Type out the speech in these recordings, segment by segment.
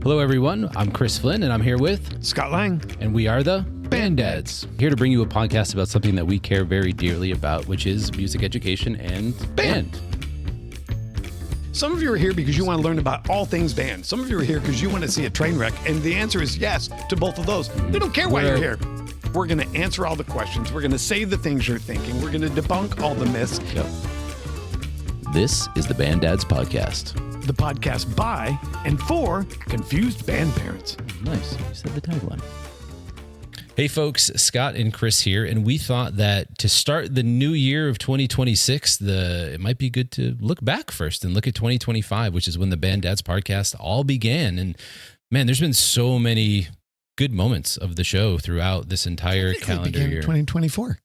Hello, everyone. I'm Chris Flynn, and I'm here with Scott Lang. And we are the Band Dads. Here to bring you a podcast about something that we care very dearly about, which is music education and band. Some of you are here because you want to learn about all things band. Some of you are here because you want to see a train wreck. And the answer is yes to both of those. We don't care why you're here. We're going to answer all the questions. We're going to say the things you're thinking. We're going to debunk all the myths. Yep. This is the Band Dads Podcast. The podcast by and for confused band parents. Nice. You said the tagline. Hey folks, Scott and Chris here, and we thought that to start the new year of 2026, it might be good to look back first and look at 2025, which is when the Band Dads podcast all began. And man, there's been so many good moments of the show throughout this entire calendar year. 2024.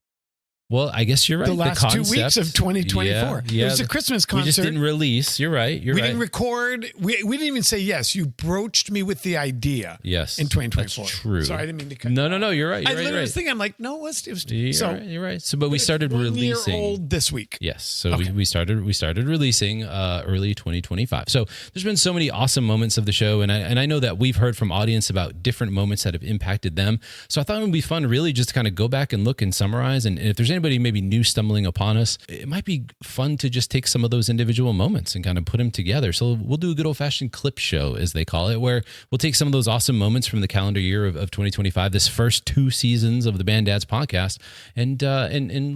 Well, I guess you're right. The last 2 weeks of 2024. Yeah. It was a Christmas concert. We just didn't release. You're right. We didn't record. We didn't even say yes. You broached me with the idea. Yes. In 2024. That's true. Sorry, I didn't mean to cut. No. You're right. I literally was thinking, I'm like, no, it was You're right. So, but we started releasing. 1 year old this week. Yes. So we started releasing early 2025. So there's been so many awesome moments of the show, and I know that we've heard from audience about different moments that have impacted them. So I thought it would be fun, really, just to kind of go back and look and summarize. And if there's anybody maybe new stumbling upon us, it might be fun to just take some of those individual moments and kind of put them together. So we'll do a good old-fashioned clip show, as they call it, where we'll take some of those awesome moments from the calendar year of 2025, this first 2 seasons of the Band Dads podcast, and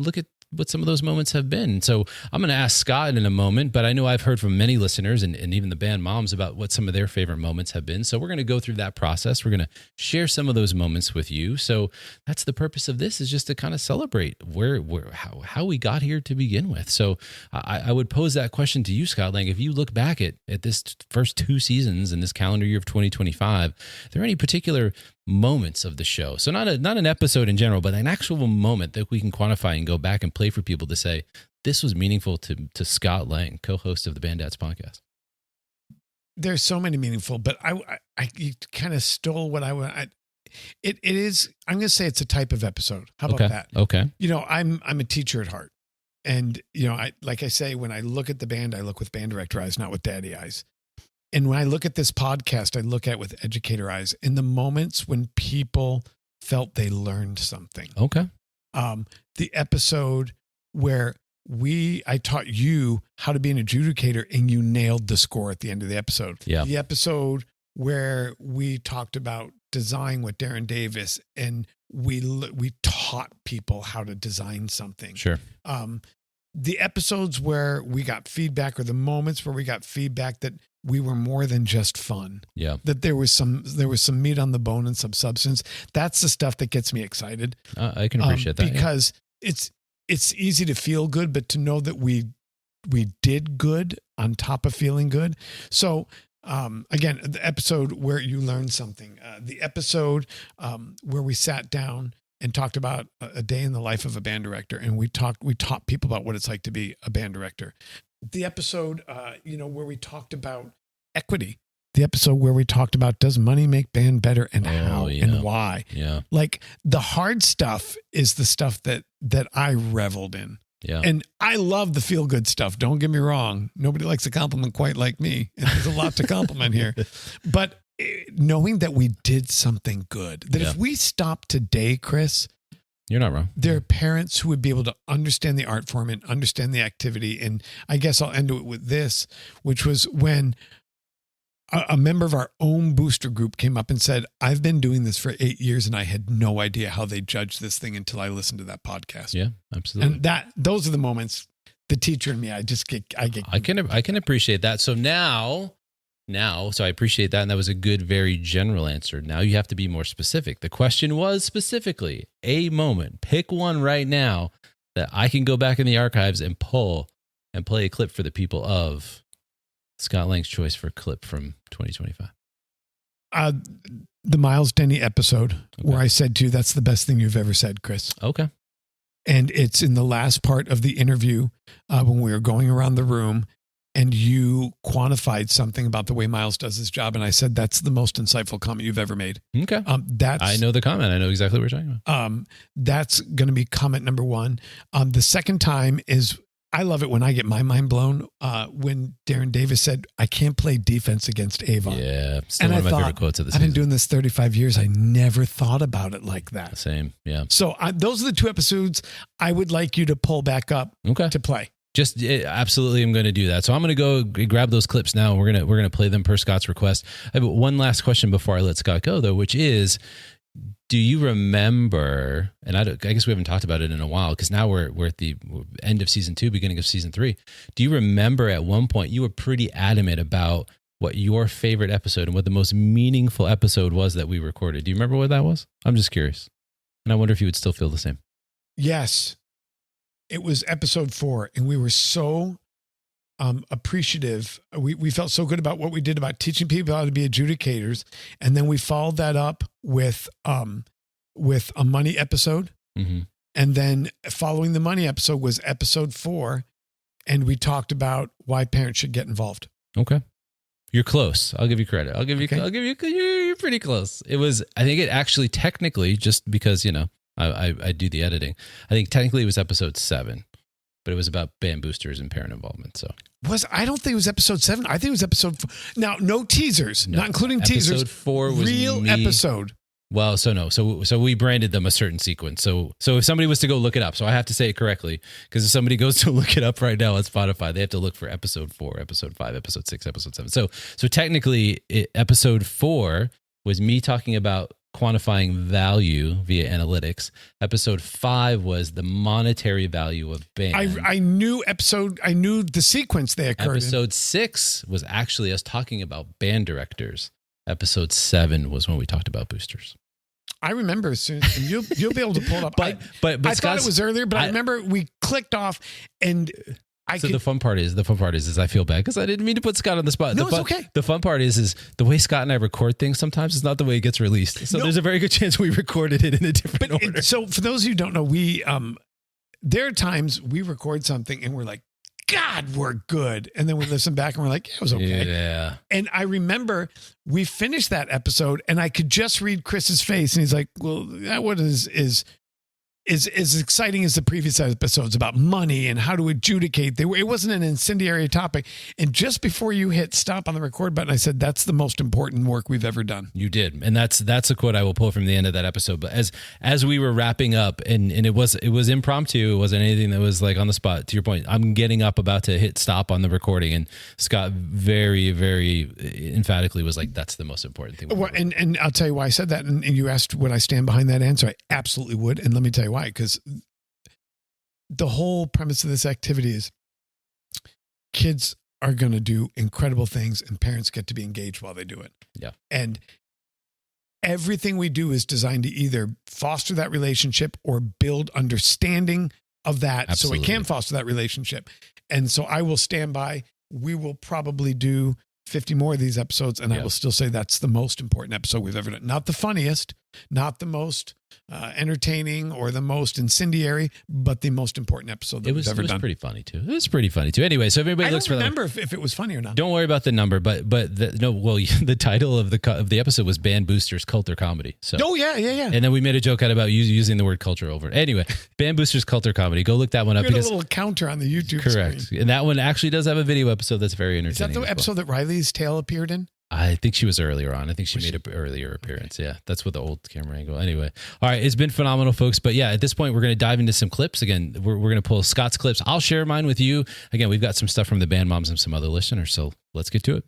look at what some of those moments have been. So I'm going to ask Scott in a moment, but I know I've heard from many listeners and even the band moms about what some of their favorite moments have been. So we're going to go through that process. We're going to share some of those moments with you. So that's the purpose of this, is just to kind of celebrate how we got here to begin with. So I would pose that question to you, Scott Lang. If you look back at this first 2 seasons in this calendar year of 2025, are there any particular moments of the show? So not an episode in general, but an actual moment that we can quantify and go back and play for people to say, this was meaningful to Scott Lang, co-host of the Band Dads podcast. There's so many meaningful, but you kind of stole what I want. It is, I'm going to say it's a type of episode. How about that? Okay. You know, I'm a teacher at heart. And, you know, like I say, when I look at the band, I look with band director eyes, not with daddy eyes. And when I look at this podcast, I look at it with educator eyes. In the moments when people felt they learned something. Okay. The episode where I taught you how to be an adjudicator and you nailed the score at the end of the episode. Yeah. The episode where we talked about design with Darren Davis and we taught people how to design something. Sure. The episodes where we got feedback, or the moments where we got feedback that we were more than just fun. Yeah. That there was some meat on the bone and some substance. That's the stuff that gets me excited. I can appreciate that. Because it's easy to feel good, but to know that we did good on top of feeling good. So again, the episode where you learned something, the episode where we sat down and talked about a day in the life of a band director. And we taught people about what it's like to be a band director. The episode, where we talked about equity, the episode where we talked about, does money make band better and how and why? Yeah. Like the hard stuff is the stuff that I reveled in. Yeah. And I love the feel good stuff. Don't get me wrong. Nobody likes a compliment quite like me. And there's a lot to compliment here, but knowing that we did something good, that if we stopped today, Chris, you're not wrong. There are parents who would be able to understand the art form and understand the activity. And I guess I'll end it with this, which was when a member of our own booster group came up and said, I've been doing this for 8 years and I had no idea how they judged this thing until I listened to that podcast. Yeah, absolutely. And those are the moments, the teacher in me, I can appreciate that. So now, so I appreciate that. And that was a good, very general answer. Now you have to be more specific. The question was specifically a moment. Pick one right now that I can go back in the archives and pull and play a clip for the people of Scott Lang's choice for a clip from 2025. The Miles Denny episode where I said to you, that's the best thing you've ever said, Chris. Okay. And it's in the last part of the interview when we were going around the room and you quantified something about the way Miles does his job. And I said, that's the most insightful comment you've ever made. Okay. I know the comment. I know exactly what you're talking about. That's going to be comment number one. The second time is I love it when I get my mind blown when Darren Davis said, I can't play defense against Avon. Yeah. Still one of my favorite quotes of the season. I've been doing this 35 years. I never thought about it like that. Same. Yeah. So those are the 2 episodes I would like you to pull back up to play. Absolutely, I'm going to do that. So I'm going to go grab those clips now. We're going to play them per Scott's request. I have one last question before I let Scott go, though, which is, do you remember? And I guess we haven't talked about it in a while because now we're at the end of season 2, beginning of season 3. Do you remember at one point you were pretty adamant about what your favorite episode and what the most meaningful episode was that we recorded? Do you remember what that was? I'm just curious, and I wonder if you would still feel the same. Yes. It was episode 4, and we were so appreciative. We felt so good about what we did about teaching people how to be adjudicators, and then we followed that up with a money episode, and then following the money episode was episode 4, and we talked about why parents should get involved. Okay, you're close. I'll give you credit. You're pretty close. It was. I think it actually technically, just because I do the editing. I think technically it was episode 7, but it was about band boosters and parent involvement. So I don't think it was episode 7. I think it was episode 4. Now, no teasers, not including teasers. Episode 4 was real episode. Well, so we branded them a certain sequence. So if somebody was to go look it up, so I have to say it correctly, because if somebody goes to look it up right now on Spotify, they have to look for episode 4, episode 5, episode 6, episode 7. So technically, episode 4 was me talking about quantifying value via analytics. Episode 5 was the monetary value of band. I knew the sequence they occurred Episode 6 was actually us talking about band directors. Episode 7 was when we talked about boosters. I remember as soon as you'll be able to pull it up. but I thought it was earlier, but I remember we clicked off and the fun part is I feel bad because I didn't mean to put Scott on the spot. No, it's okay. The fun part is the way Scott and I record things sometimes is not the way it gets released. So there's a very good chance we recorded it in a different order. So for those of you who don't know, we there are times we record something and we're like, God, we're good. And then we listen back and we're like, yeah, it was okay. Yeah. And I remember we finished that episode and I could just read Chris's face and he's like, well, that one is as exciting as the previous episodes about money and how to adjudicate. It wasn't an incendiary topic. And just before you hit stop on the record button, I said, that's the most important work we've ever done. You did. And that's a quote I will pull from the end of that episode. But as we were wrapping up and it was impromptu, it wasn't anything that was like on the spot. To your point, I'm getting up about to hit stop on the recording. And Scott very, very emphatically was like, that's the most important thing. Well, and I'll tell you why I said that. And you asked, would I stand behind that answer? I absolutely would. And let me tell you why. Because the whole premise of this activity is kids are going to do incredible things and parents get to be engaged while they do it. Yeah. And everything we do is designed to either foster that relationship or build understanding of that. Absolutely. So we can foster that relationship. And so I will stand by. We will probably do 50 more of these episodes, and I will still say that's the most important episode we've ever done. Not the funniest, not the most entertaining or the most incendiary, but the most important episode that we've ever done. It was pretty funny too. It was pretty funny too. Anyway, so if everybody looks for that. I don't remember if it was funny or not. Don't worry about the number, the title of the episode was Band Boosters Cult or Comedy. So yeah. And then we made a joke out about using the word culture over. Anyway, Band Boosters Cult or Comedy. Go look that one up. We had a little counter on the YouTube correct. screen. And that one actually does have a video episode that's very entertaining. Is that the episode that Riley's tail appeared in? I think she was earlier on. I think she made an earlier appearance. Yeah, that's with the old camera angle. Anyway, all right, it's been phenomenal, folks. But yeah, at this point, we're going to dive into some clips. Again, we're going to pull Scott's clips. I'll share mine with you. Again, we've got some stuff from the band moms and some other listeners. So let's get to it.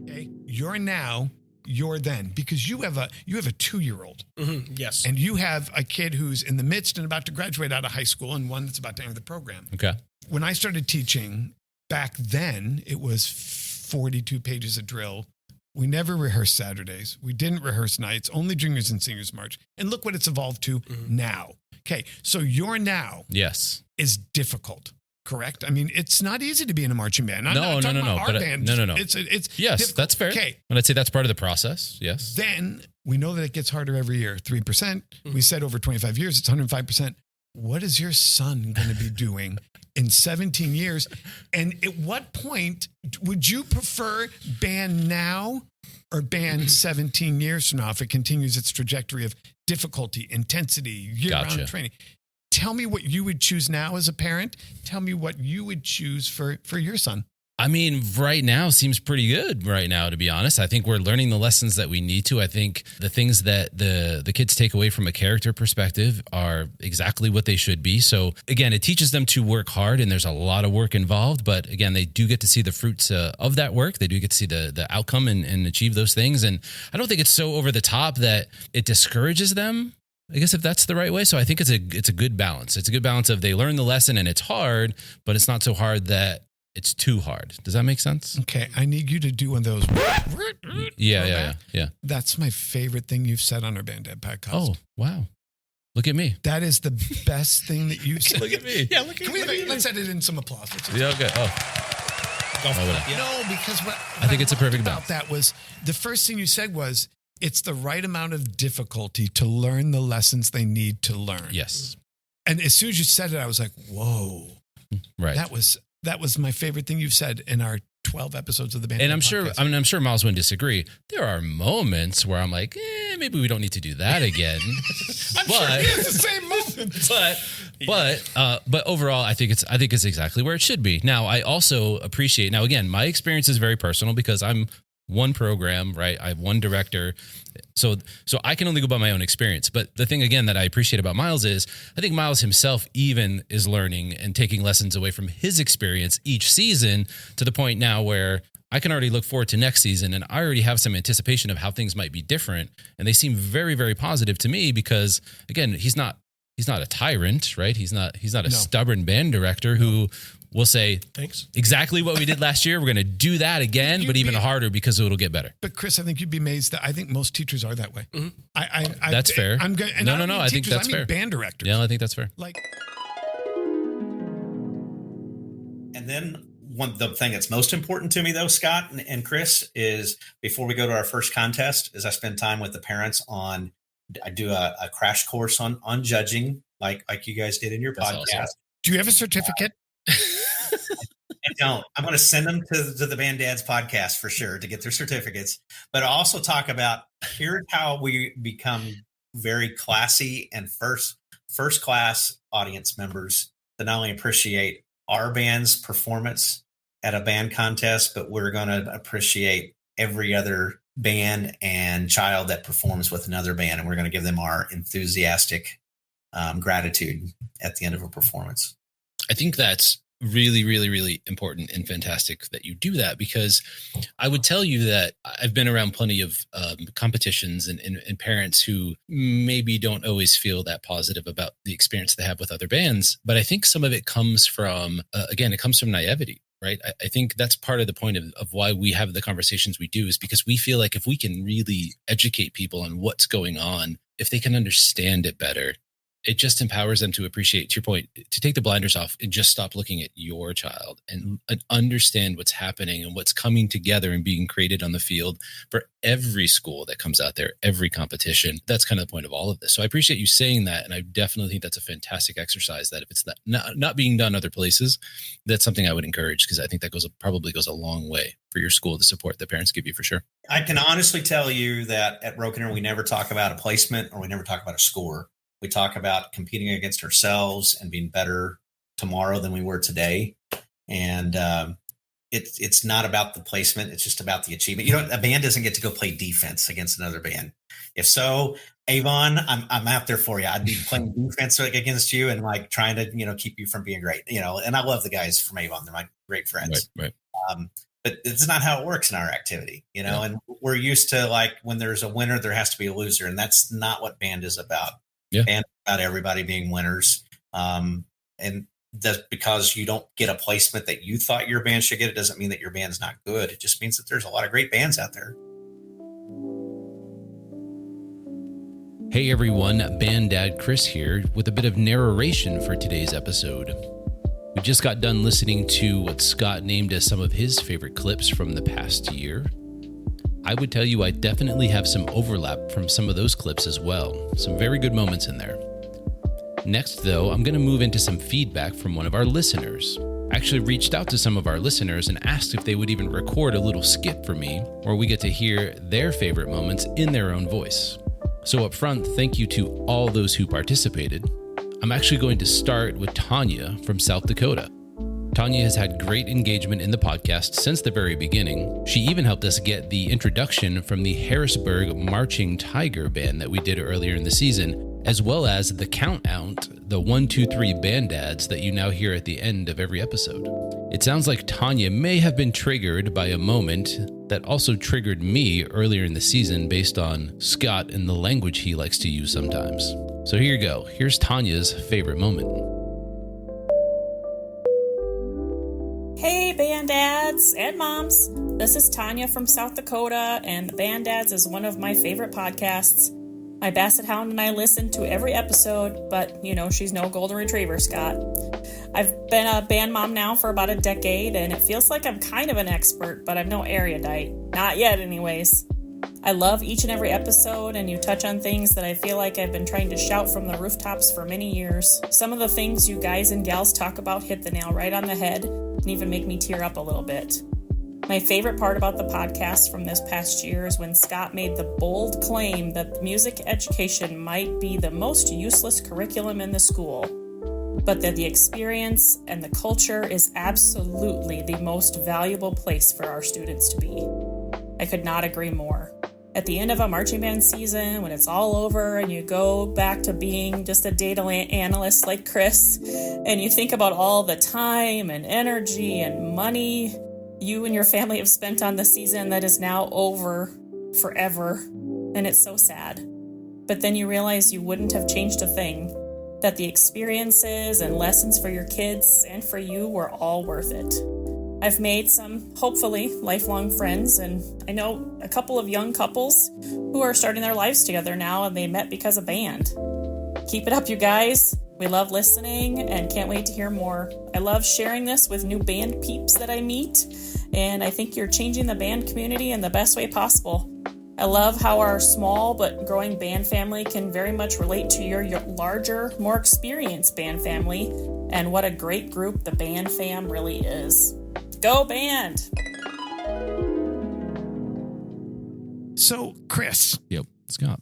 Okay, you're now, you're then, because you have a 2-year-old. Mm-hmm. Yes. And you have a kid who's in the midst and about to graduate out of high school and one that's about to enter the program. Okay. When I started teaching, back then, it was 42 pages of drill. We never rehearsed Saturdays. We didn't rehearse nights, only juniors and seniors march. And look what it's evolved to now. Okay, so your now is difficult, correct? I mean, it's not easy to be in a marching band. No. Band. No. It's yes, difficult. That's fair. Okay. And I'd say that's part of the process. Yes. Then we know that it gets harder every year. 3%. We said over 25 years, it's 105%. What is your son going to be doing in 17 years? And at what point would you prefer band now or band 17 years from now if it continues its trajectory of difficulty, intensity, year-round training? tell me what you would choose now as a parent. Tell me what you would choose for your son. I mean, right now seems pretty good right now, to be honest. I think we're learning the lessons that we need to. I think the things that the kids take away from a character perspective are exactly what they should be. So again, it teaches them to work hard, and there's a lot of work involved. But again, they do get to see the fruits of that work. They do get to see the outcome and achieve those things. And I don't think it's so over the top that it discourages them, I guess, if that's the right way. So I think it's a good balance. It's a good balance of they learn the lesson and it's hard, but it's not so hard that it's too hard. Does that make sense? Okay. I need you to do one of those. Yeah. That's my favorite thing you've said on our Band Dad podcast. Oh, wow. Look at me. That is the best thing that you've said. Look at me. Yeah, look at me. Let's edit in some applause. Yeah, okay. Oh. No, because what I think it's a perfect about balance. that was the first thing you said was it's the right amount of difficulty to learn the lessons they need to learn. Yes. And as soon as you said it, I was like, whoa. Right. That was my favorite thing you've said in our 12 episodes of the Band. And I'm sure Miles wouldn't disagree. There are moments where I'm like, maybe we don't need to do that again. I'm sure he has the same moments. But overall, I think it's exactly where it should be. Now, I also appreciate, now again, my experience is very personal because I'm one program, right? I have one director. So I can only go by my own experience. But the thing, again, that I appreciate about Miles is I think Miles himself even is learning and taking lessons away from his experience each season to the point now where I can already look forward to next season. And I already have some anticipation of how things might be different. And they seem very, very positive to me because, again, he's not a tyrant, right? He's not a stubborn band director who will say, thanks, exactly what we did last year. We're going to do that again, but even harder because it'll get better. But Chris, I think you'd be amazed that I think most teachers are that way. Mm-hmm. That's fair. I'm going. No. I think that's fair. Band directors. Yeah, I think that's fair. And then the thing that's most important to me, though, Scott and Chris, is before we go to our first contest, is I spend time with the parents I do a crash course on judging, like you guys did in your podcast. Awesome. Do you have a certificate? I don't. I'm going to send them to the Band Dads podcast for sure to get their certificates. But I also talk about here's how we become very classy and first class audience members that not only appreciate our band's performance at a band contest, but we're going to appreciate every other band and child that performs with another band. And we're going to give them our enthusiastic gratitude at the end of a performance. I think that's really, really, really important and fantastic that you do that, because I would tell you that I've been around plenty of competitions and parents who maybe don't always feel that positive about the experience they have with other bands. But I think some of it comes from, again, it comes from naivety, right? I think that's part of the point of why we have the conversations we do, is because we feel like if we can really educate people on what's going on, if they can understand it better, it just empowers them to appreciate, to your point, to take the blinders off and just stop looking at your child and understand what's happening and what's coming together and being created on the field for every school that comes out there, every competition. That's kind of the point of all of this. So I appreciate you saying that. And I definitely think that's a fantastic exercise that if it's not being done other places, that's something I would encourage, because I think that probably goes a long way for your school, the support that parents give you, for sure. I can honestly tell you that at Broken, we never talk about a placement or we never talk about a score. We talk about competing against ourselves and being better tomorrow than we were today. And it's not about the placement. It's just about the achievement. A band doesn't get to go play defense against another band. If so, Avon, I'm out there for you. I'd be playing defense against you and like trying to, keep you from being great, and I love the guys from Avon. They're my great friends. Right. But it's not how it works in our activity, and we're used to, like, when there's a winner, there has to be a loser. And that's not what band is about. Yeah. And about everybody being winners. And just because you don't get a placement that you thought your band should get, it doesn't mean that your band's not good. It just means that there's a lot of great bands out there. Hey everyone, Band Dad Chris here with a bit of narration for today's episode. We just got done listening to what Scott named as some of his favorite clips from the past year. I would tell you I definitely have some overlap from some of those clips as well. Some very good moments in there. Next, though, I'm going to move into some feedback from one of our listeners. I actually reached out to some of our listeners and asked if they would even record a little skit for me, where we get to hear their favorite moments in their own voice. So up front, thank you to all those who participated. I'm actually going to start with Tanya from South Dakota. Tanya has had great engagement in the podcast since the very beginning. She even helped us get the introduction from the Harrisburg Marching Tiger band that we did earlier in the season, as well as the count out, the 1, 2, 3 band dads that you now hear at the end of every episode. It sounds like Tanya may have been triggered by a moment that also triggered me earlier in the season based on Scott and the language he likes to use sometimes. So here you go. Here's Tanya's favorite moment. Hey, band dads and moms. This is Tanya from South Dakota, and the Band Dads is one of my favorite podcasts. My Basset Hound and I listen to every episode, but, she's no golden retriever, Scott. I've been a band mom now for about a decade, and it feels like I'm kind of an expert, but I'm no erudite. Not yet, anyways. I love each and every episode, and you touch on things that I feel like I've been trying to shout from the rooftops for many years. Some of the things you guys and gals talk about hit the nail right on the head and even make me tear up a little bit. My favorite part about the podcast from this past year is when Scott made the bold claim that music education might be the most useless curriculum in the school, but that the experience and the culture is absolutely the most valuable place for our students to be. I could not agree more. At the end of a marching band season, when it's all over and you go back to being just a data analyst like Chris, and you think about all the time and energy and money you and your family have spent on the season that is now over forever, and it's so sad. But then you realize you wouldn't have changed a thing, that the experiences and lessons for your kids and for you were all worth it. I've made some, hopefully, lifelong friends, and I know a couple of young couples who are starting their lives together now, and they met because of band. Keep it up, you guys. We love listening and can't wait to hear more. I love sharing this with new band peeps that I meet, and I think you're changing the band community in the best way possible. I love how our small but growing band family can very much relate to your larger, more experienced band family, and what a great group the band fam really is. Go band! So, Chris. Yep, Scott.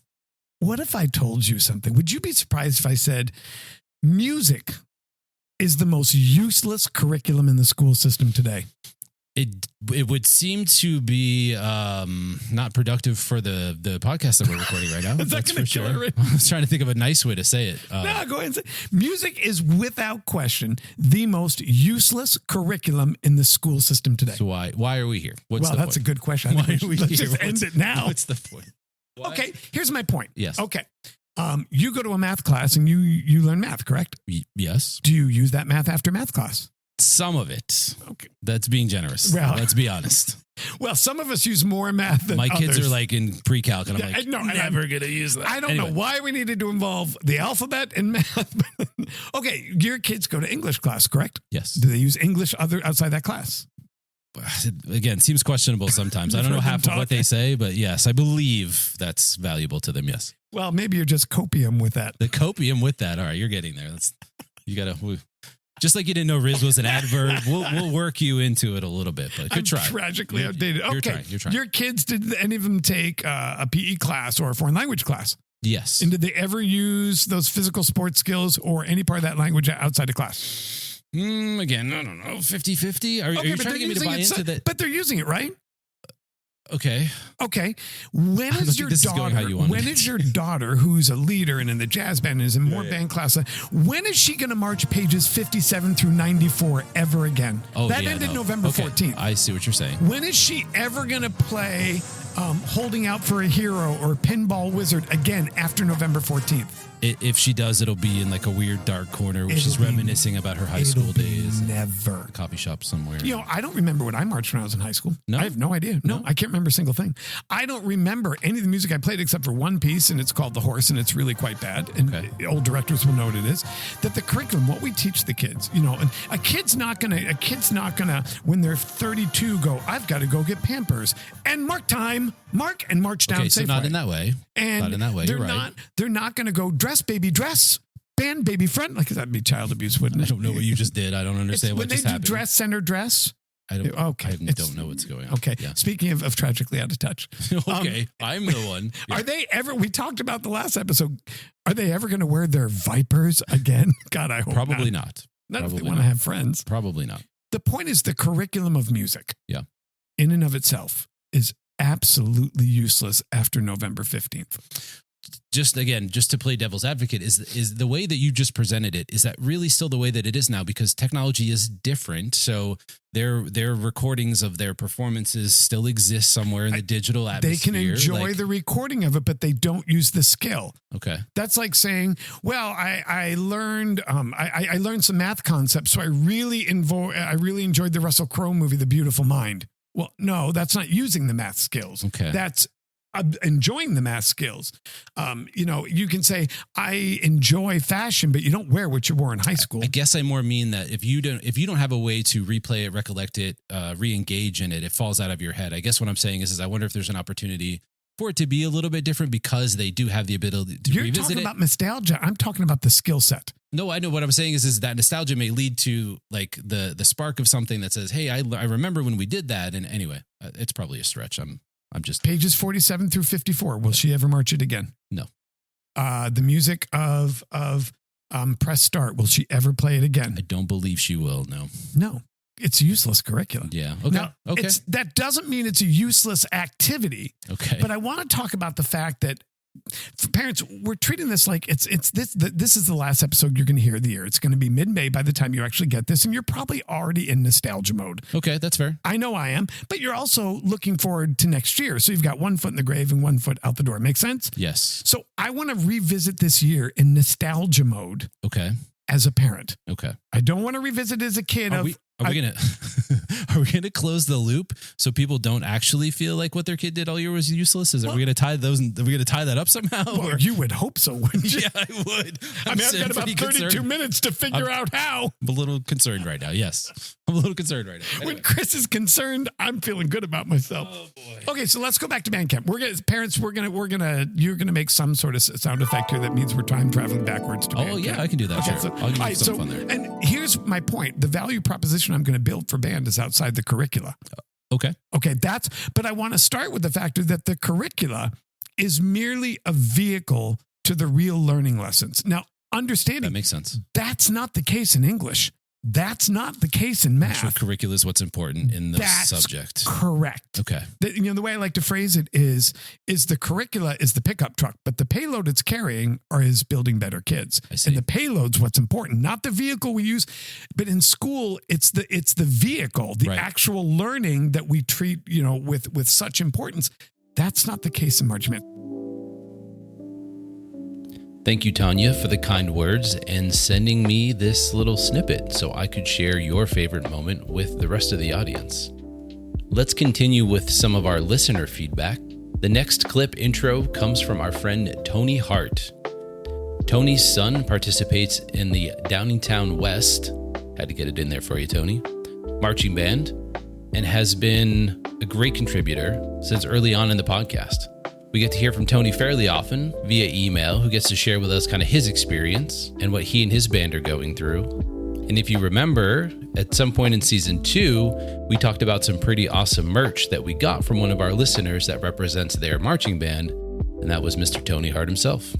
What if I told you something? Would you be surprised if I said music is the most useless curriculum in the school system today? It would seem to be not productive for the podcast that we're recording right now. That's for sure. I was trying to think of a nice way to say it. No, go ahead and say music is without question the most useless curriculum in the school system today. So why are we here? That's a good question. Why are we Let's here? just end it now. What's the point? Why? Okay, here's my point. Yes. Okay. You go to a math class and you learn math, correct? Yes. Do you use that math after math class? Some of it. Okay. That's being generous. Well, let's be honest. Well, some of us use more math than my others. kids are like in pre-calc, and I'm like, no, never going to use that. I don't know why we needed to involve the alphabet in math. Okay, your kids go to English class, correct? Yes. Do they use English outside that class? Again, seems questionable sometimes. I don't know half of what they say, but yes, I believe that's valuable to them. Yes. Well, maybe you're just copium with that. The copium with that. All right, you're getting there. You got to. Just like you didn't know Riz was an adverb, we'll work you into it a little bit, but good try. Tragically outdated. Okay. You're trying. Your kids, did any of them take a PE class or a foreign language class? Yes. And did they ever use those physical sports skills or any part of that language outside of class? Again, I don't know, 50-50? Are you trying to get me to buy into that? But they're using it, right? Okay. When is your daughter, who's a leader and in the jazz band and is in more band classes, when is she going to march pages 57 through 94 ever again? That ended November 14th. I see what you're saying. When is she ever going to play Holding Out for a Hero or Pinball Wizard again after November 14th? If she does, it'll be in like a weird dark corner, which is reminiscing about her high school days. Never. A coffee shop somewhere. I don't remember when I marched when I was in high school. No? I have no idea. No, I can't remember a single thing. I don't remember any of the music I played except for one piece, and it's called The Horse, and it's really quite bad. And old directors will know what it is. That the curriculum, what we teach the kids, and a kid's not gonna, when they're 32, go, I've got to go get Pampers and mark and march down. Okay, so not in that way. And not in that way. You're right. They're not going to go dress, baby, dress. Band, baby, front. Like, that'd be child abuse, wouldn't it? I don't know what you just did. I don't understand what just happened. When they do dress, center dress, I don't know what's going on. Okay. Yeah. Speaking of tragically out of touch. Okay. I'm the one. Yeah. Are they ever, we talked about the last episode, are they ever going to wear their Vipers again? God, I hope Probably not. Not Probably if they want to have friends. Probably not. The point is the curriculum of music. Yeah. In and of itself is absolutely useless after November 15th. Just to play devil's advocate, is the way that you just presented it, is that really still the way that it is now? Because technology is different. So their recordings of their performances still exist somewhere in the digital atmosphere. They can enjoy the recording of it, but they don't use the skill. Okay. That's like saying, well, I learned I learned some math concepts, so I really enjoyed the Russell Crowe movie, The Beautiful Mind. Well, no, that's not using the math skills. Okay. That's enjoying the math skills. You can say, I enjoy fashion, but you don't wear what you wore in high school. I guess I more mean that if you don't have a way to replay it, recollect it, re-engage in it, it falls out of your head. I guess what I'm saying is I wonder if there's an opportunity for it to be a little bit different because they do have the ability to You're revisit it. talking about nostalgia. I'm talking about the skill set. No, I know what I'm saying is that nostalgia may lead to like the spark of something that says, hey, I remember when we did that. And anyway, it's probably a stretch. I'm just pages 47 through 54. Will she ever march it again? No. The music of Press Start. Will she ever play it again? I don't believe she will. No. It's useless curriculum. Yeah. Okay. Now, okay. That doesn't mean it's a useless activity. Okay. But I want to talk about the fact that for parents, we're treating this like this is the last episode you're going to hear of the year. It's going to be mid-May by the time you actually get this, and you're probably already in nostalgia mode. Okay, that's fair. I know I am, but you're also looking forward to next year. So you've got 1 foot in the grave and 1 foot out the door. Make sense? Yes. So I want to revisit this year in nostalgia mode. Okay. As a parent. Okay. I don't want to revisit as a kid. Are we gonna close the loop so people don't actually feel like what their kid did all year was useless? Are we gonna tie that up somehow? Well, you would hope so, wouldn't you? Yeah, I would. I've got about 32 minutes to figure out how. I'm a little concerned right now. Yes, I'm a little concerned right now. Anyway. When Chris is concerned, I'm feeling good about myself. Oh boy. Okay, so let's go back to band camp. You're gonna make some sort of sound effect here that means we're time traveling backwards to band camp. Yeah, I can do that. Okay, sure. so, I'll give you some fun there. And here's my point: the value proposition I'm going to build for band is outside the curricula. Okay, but I want to start with the factor that the curricula is merely a vehicle to the real learning lessons. Now, understanding that makes sense. That's not the case in English. That's not the case in math. Actual curricula is what's important in the subject. Correct. Okay. The way I like to phrase it is the curricula is the pickup truck, but the payload it's carrying is building better kids. I see. And the payload's what's important, not the vehicle we use. But in school, it's the vehicle, the actual learning that we treat, with such importance. That's not the case in March Madness. Thank you, Tanya, for the kind words and sending me this little snippet so I could share your favorite moment with the rest of the audience. Let's continue with some of our listener feedback. The next clip intro comes from our friend Tony Hart. Tony's son participates in the Downingtown West, had to get it in there for you, Tony, marching band, and has been a great contributor since early on in the podcast. We get to hear from Tony fairly often via email, who gets to share with us kind of his experience and what he and his band are going through. And if you remember, at some point in season 2, we talked about some pretty awesome merch that we got from one of our listeners that represents their marching band, and that was Mr. Tony Hart himself.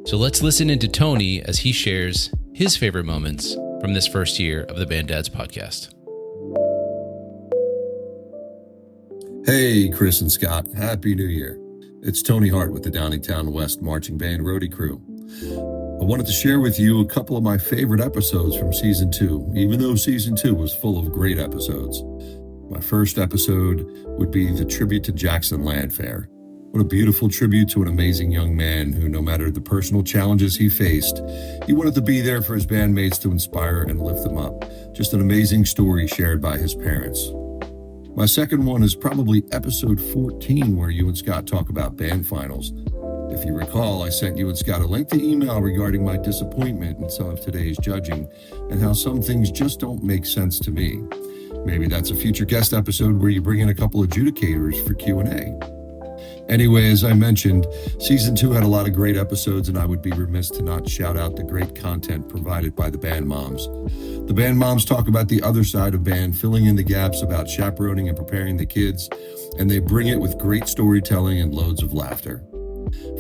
So let's listen into Tony as he shares his favorite moments from this first year of the Band Dads podcast. Hey, Chris and Scott. Happy New Year. It's Tony Hart with the Downingtown West Marching Band Roadie Crew. I wanted to share with you a couple of my favorite episodes from Season 2, even though Season 2 was full of great episodes. My first episode would be the tribute to Jackson Landfair. What a beautiful tribute to an amazing young man who, no matter the personal challenges he faced, he wanted to be there for his bandmates to inspire and lift them up. Just an amazing story shared by his parents. My second one is probably episode 14, where you and Scott talk about band finals. If you recall, I sent you and Scott a lengthy email regarding my disappointment in some of today's judging and how some things just don't make sense to me. Maybe that's a future guest episode where you bring in a couple adjudicators for Q&A. Anyway, as I mentioned, season 2 had a lot of great episodes, and I would be remiss to not shout out the great content provided by the band moms. The band moms talk about the other side of band, filling in the gaps about chaperoning and preparing the kids, and they bring it with great storytelling and loads of laughter.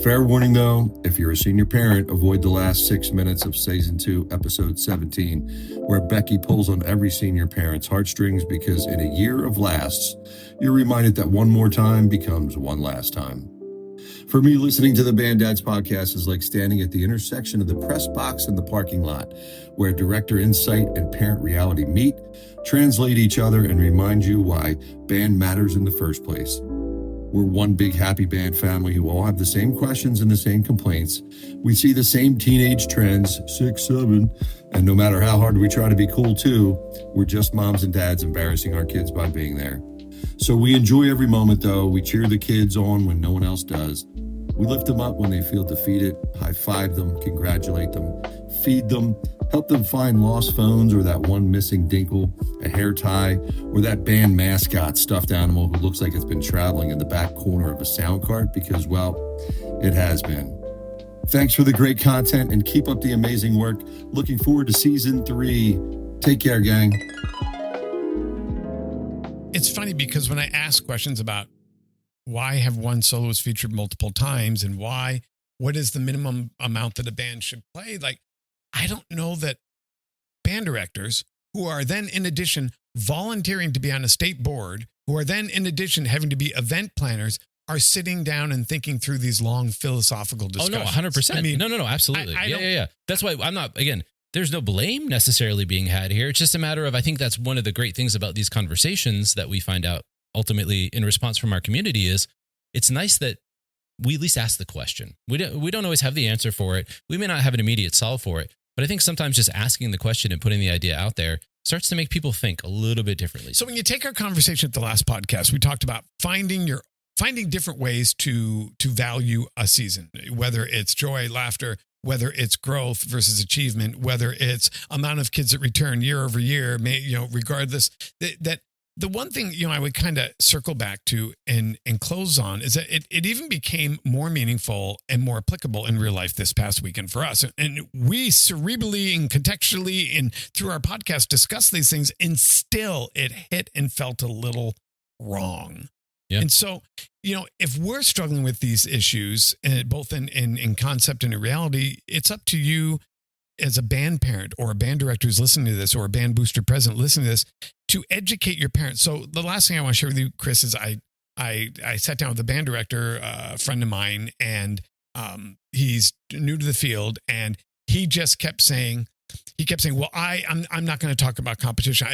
Fair warning though, if you're a senior parent, avoid the last 6 minutes of season 2, episode 17, where Becky pulls on every senior parent's heartstrings, because in a year of lasts, you're reminded that one more time becomes one last time. For me, listening to the Band Dads podcast is like standing at the intersection of the press box and the parking lot, where director insight and parent reality meet, translate each other, and remind you why band matters in the first place. We're one big happy band family who all have the same questions and the same complaints. We see the same teenage trends, 6, 7, and no matter how hard we try to be cool too, we're just moms and dads embarrassing our kids by being there. So we enjoy every moment though. We cheer the kids on when no one else does. We lift them up when they feel defeated, high-five them, congratulate them, feed them, help them find lost phones or that one missing dinkle, a hair tie, or that band mascot stuffed animal who looks like it's been traveling in the back corner of a sound cart because, well, it has been. Thanks for the great content and keep up the amazing work. Looking forward to season 3. Take care, gang. It's funny because when I ask questions about why have one soloist featured multiple times and what is the minimum amount that a band should play? Like, I don't know that band directors who are then in addition volunteering to be on a state board, who are then in addition having to be event planners, are sitting down and thinking through these long philosophical discussions. Oh, no, 100%. I mean, no, absolutely. I Yeah. That's why I'm not, again, there's no blame necessarily being had here. It's just a matter of, I think that's one of the great things about these conversations that we find out ultimately in response from our community is it's nice that we at least ask the question. We don't always have the answer for it. We may not have an immediate solve for it, but I think sometimes just asking the question and putting the idea out there starts to make people think a little bit differently. So when you take our conversation at the last podcast, we talked about finding different ways to value a season, whether it's joy, laughter, whether it's growth versus achievement, whether it's amount of kids that return year over year, regardless. That the one thing, I would kind of circle back to and close on is that it even became more meaningful and more applicable in real life this past weekend for us. And we cerebrally and contextually and through our podcast discussed these things, and still it hit and felt a little wrong. Yeah. And so, if we're struggling with these issues, both in concept and in reality, it's up to you as a band parent or a band director who's listening to this, or a band booster president listening to this, to educate your parents. So the last thing I want to share with you, Chris, is I sat down with a band director, a friend of mine, and he's new to the field, and he just kept saying, well, I'm not going to talk about competition.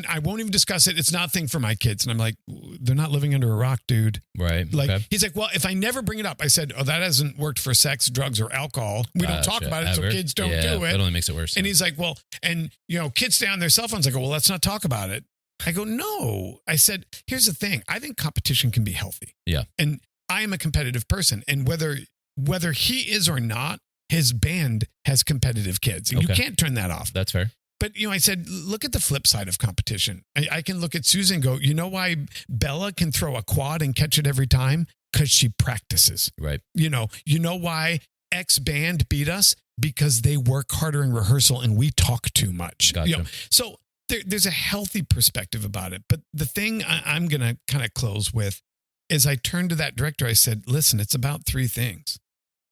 I won't even discuss it. It's not a thing for my kids. And I'm like, they're not living under a rock, dude. Right. Like, okay. He's like, well, if I never bring it up, I said, that hasn't worked for sex, drugs, or alcohol. We don't talk about it, ever. so kids don't do it. That only makes it worse. And he's like, well, and kids stay on their cell phones. I go, well, let's not talk about it. I go, no. I said, here's the thing. I think competition can be healthy. Yeah. And I am a competitive person. And whether he is or not, his band has competitive kids. And you can't turn that off. That's fair. But, I said, look at the flip side of competition. I can look at Susan and go, you know why Bella can throw a quad and catch it every time? Because she practices. Right. You know why X band beat us? Because they work harder in rehearsal and we talk too much. Gotcha. So there's a healthy perspective about it. But the thing I'm going to kind of close with is I turned to that director. I said, listen, it's about 3 things.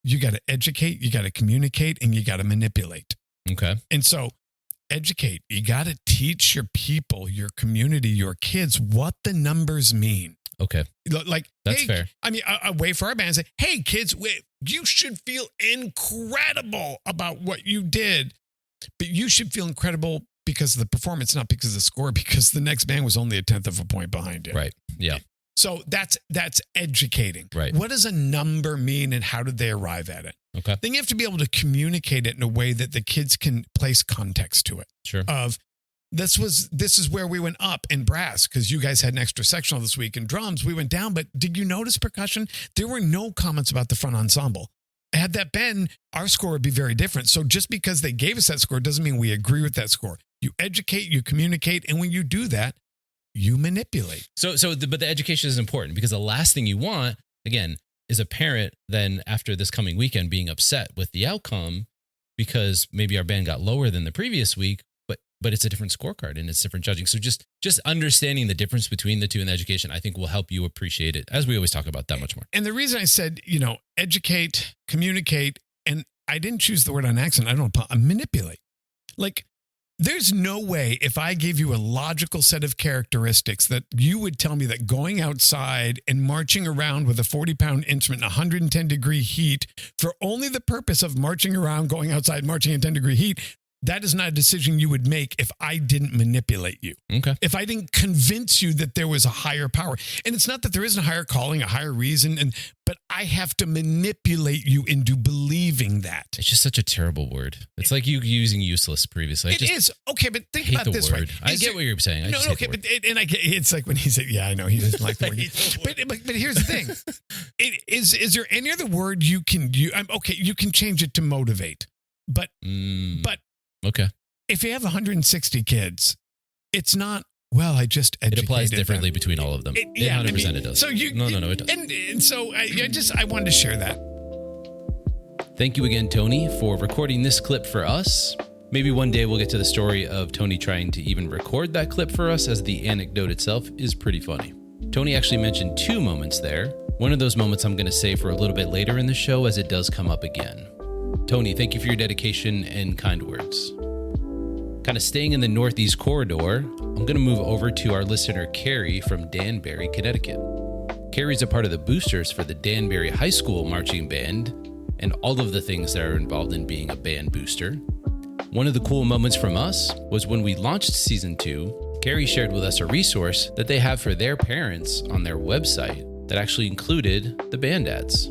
You got to educate, you got to communicate, and you got to manipulate. Okay. And so educate, you got to teach your people, your community, your kids what the numbers mean. Okay. Like, that's hey, fair. I mean, a way for our band to say, hey, kids, you should feel incredible about what you did, but you should feel incredible because of the performance, not because of the score, because the next band was only 1/10 of a point behind you. Right. Yeah. So that's educating. Right. What does a number mean and how did they arrive at it? Okay. Then you have to be able to communicate it in a way that the kids can place context to it. Sure. Of this is where we went up in brass because you guys had an extra sectional this week. In drums, we went down. But did you notice percussion? There were no comments about the front ensemble. Had that been, our score would be very different. So just because they gave us that score doesn't mean we agree with that score. You educate, you communicate, and when you do that, you manipulate. But the education is important because the last thing you want again, is a parent then after this coming weekend being upset with the outcome because maybe our band got lower than the previous week, but it's a different scorecard and it's different judging. So just understanding the difference between the two in education, I think will help you appreciate it, as we always talk about, that much more. And the reason I said, educate, communicate, and I didn't choose the word on accident. I don't manipulate. Like, there's no way if I gave you a logical set of characteristics that you would tell me that going outside and marching around with a 40-pound instrument in 110-degree heat for only the purpose of marching around, going outside, marching in 10-degree heat, that is not a decision you would make if I didn't manipulate you. Okay. If I didn't convince you that there was a higher power. And it's not that there isn't a higher calling, a higher reason, but I have to manipulate you into believing that. It's just such a terrible word. It's like you using useless previously. It is. Okay, but think about this word. way. I get what you're saying. It's like when he said, yeah, I know he doesn't like the word. But here's the thing. Is there any other word you can use? Okay, you can change it to motivate. But okay. If you have 160 kids, it's not, well, I just educated It applies differently them. between all of them. 100% it does. So No, it does. And so I wanted to share that. Thank you again, Tony, for recording this clip for us. Maybe one day we'll get to the story of Tony trying to even record that clip for us, as the anecdote itself is pretty funny. Tony actually mentioned 2 moments there. One of those moments I'm going to save for a little bit later in the show, as it does come up again. Tony, thank you for your dedication and kind words. Kind of staying in the Northeast corridor, I'm going to move over to our listener, Carrie from Danbury, Connecticut. Carrie's a part of the boosters for the Danbury High School marching band and all of the things that are involved in being a band booster. One of the cool moments from us was when we launched season 2, Carrie shared with us a resource that they have for their parents on their website that actually included the band ads.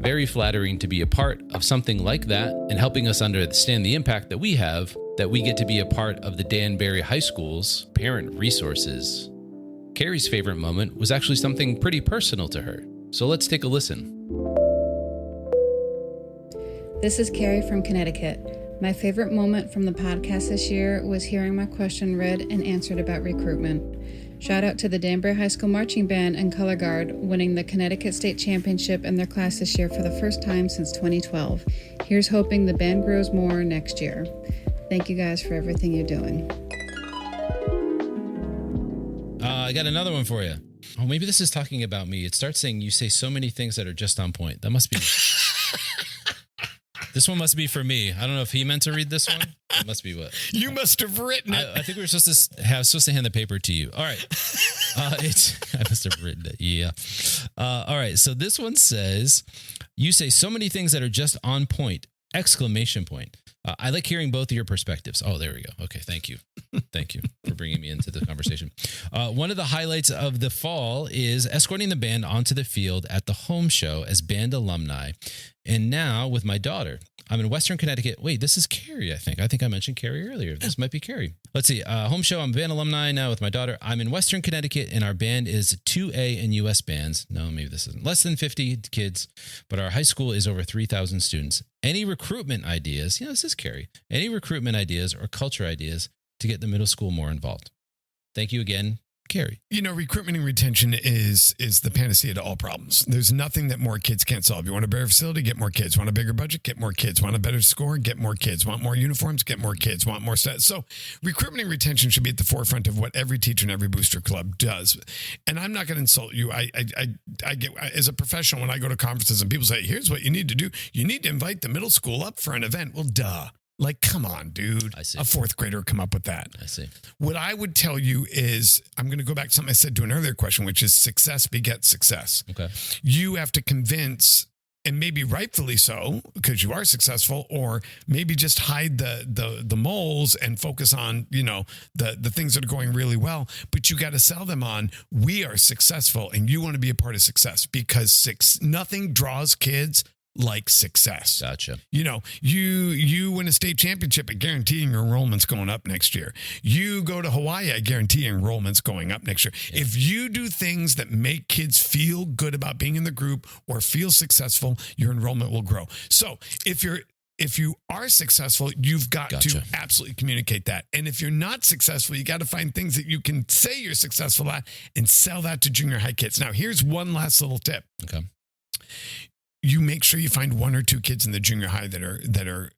Very flattering to be a part of something like that and helping us understand the impact that we have, that we get to be a part of the Danbury High School's parent resources. Carrie's favorite moment was actually something pretty personal to her. So let's take a listen. This is Carrie from Connecticut. My favorite moment from the podcast this year was hearing my question read and answered about recruitment. Shout out to the Danbury High School Marching Band and Color Guard winning the Connecticut State Championship in their class this year for the first time since 2012. Here's hoping the band grows more next year. Thank you guys for everything you're doing. I got another one for you. Oh, maybe this is talking about me. It starts saying you say so many things that are just on point. That must be... This one must be for me. I don't know if he meant to read this one. It must be what you must have written it. I think we were supposed to hand the paper to you. All right. I must have written it. Yeah. All right. So this one says, you say so many things that are just on point. Exclamation point. I like hearing both of your perspectives. Oh, there we go. Okay. Thank you. Thank you for bringing me into the conversation. One of the highlights of the fall is escorting the band onto the field at the home show as band alumni. And now with my daughter, I'm in Western Connecticut. Wait, this is Carrie, I think. I think I mentioned Carrie earlier. This might be Carrie. Let's see. Home show. I'm band alumni now with my daughter. I'm in Western Connecticut, and our band is 2A in U.S. bands. No, maybe this isn't. Less than 50 kids, but our high school is over 3,000 students. Any recruitment ideas? This is Carrie. Any recruitment ideas or culture ideas to get the middle school more involved? Thank you again, Carrie. Recruitment and retention is the panacea to all problems. There's nothing that more kids can't solve. You want a better facility? Get more kids. Want a bigger budget? Get more kids. Want a better score? Get more kids. Want more uniforms? Get more kids. Want more stats? So recruitment and retention should be at the forefront of what every teacher and every booster club does. And I'm not going to insult you. I get, as a professional, when I go to conferences and people say, here's what you need to do. You need to invite the middle school up for an event. Well, duh. Like, come on, dude. I see. A 4th grader come up with that. I see. What I would tell you is, I'm going to go back to something I said to an earlier question, which is success begets success. Okay. You have to convince, and maybe rightfully so, because you are successful, or maybe just hide the moles and focus on, the things that are going really well. But you got to sell them on, we are successful, and you want to be a part of success, because nothing draws kids like success. Gotcha. You win a state championship, I guarantee your enrollment's going up next year. You go to Hawaii, I guarantee your enrollment's going up next year. Yeah. If you do things that make kids feel good about being in the group or feel successful, your enrollment will grow. So if you are successful, you've got to absolutely communicate that. And if you're not successful, you got to find things that you can say you're successful at and sell that to junior high kids. Now, here's one last little tip. Okay. you make sure you find 1 or 2 kids in the junior high that are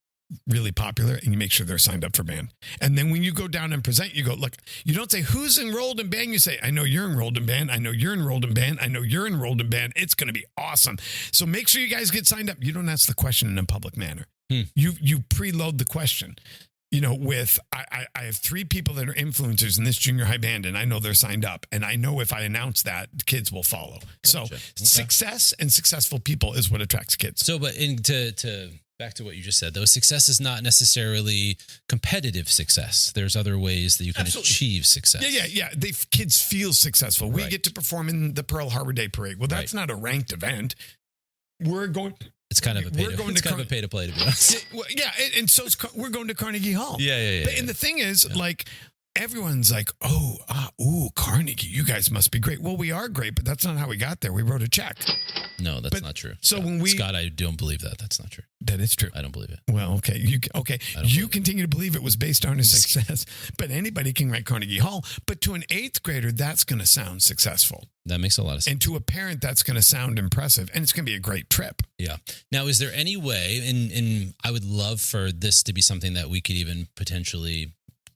really popular, and you make sure they're signed up for band. And then when you go down and present, you go, look, you don't say who's enrolled in band. You say, I know you're enrolled in band. I know you're enrolled in band. I know you're enrolled in band. It's going to be awesome. So make sure you guys get signed up. You don't ask the question in a public manner. You preload the question. With I have 3 people that are influencers in this junior high band, and I know they're signed up, and I know if I announce that, kids will follow. Gotcha. So success and successful people is what attracts kids. So, but to back to what you just said, though, success is not necessarily competitive success. There's other ways that you can achieve success. Yeah. Kids feel successful. We get to perform in the Pearl Harbor Day Parade. Well, that's not a ranked event. We're going. It's kind of a pay to play, to be honest. And so we're going to Carnegie Hall. Yeah. And the thing is, everyone's like, Carnegie, you guys must be great. Well, we are great, but that's not how we got there. We wrote a check. No, that's not true. So Scott, I don't believe that. That's not true. That is true. I don't believe it. Well, okay. You continue to believe it was based on a success, but anybody can write Carnegie Hall. But to an 8th grader, that's going to sound successful. That makes a lot of sense. And to a parent, that's going to sound impressive, and it's going to be a great trip. Yeah. Now, is there any way, and I would love for this to be something that we could even potentially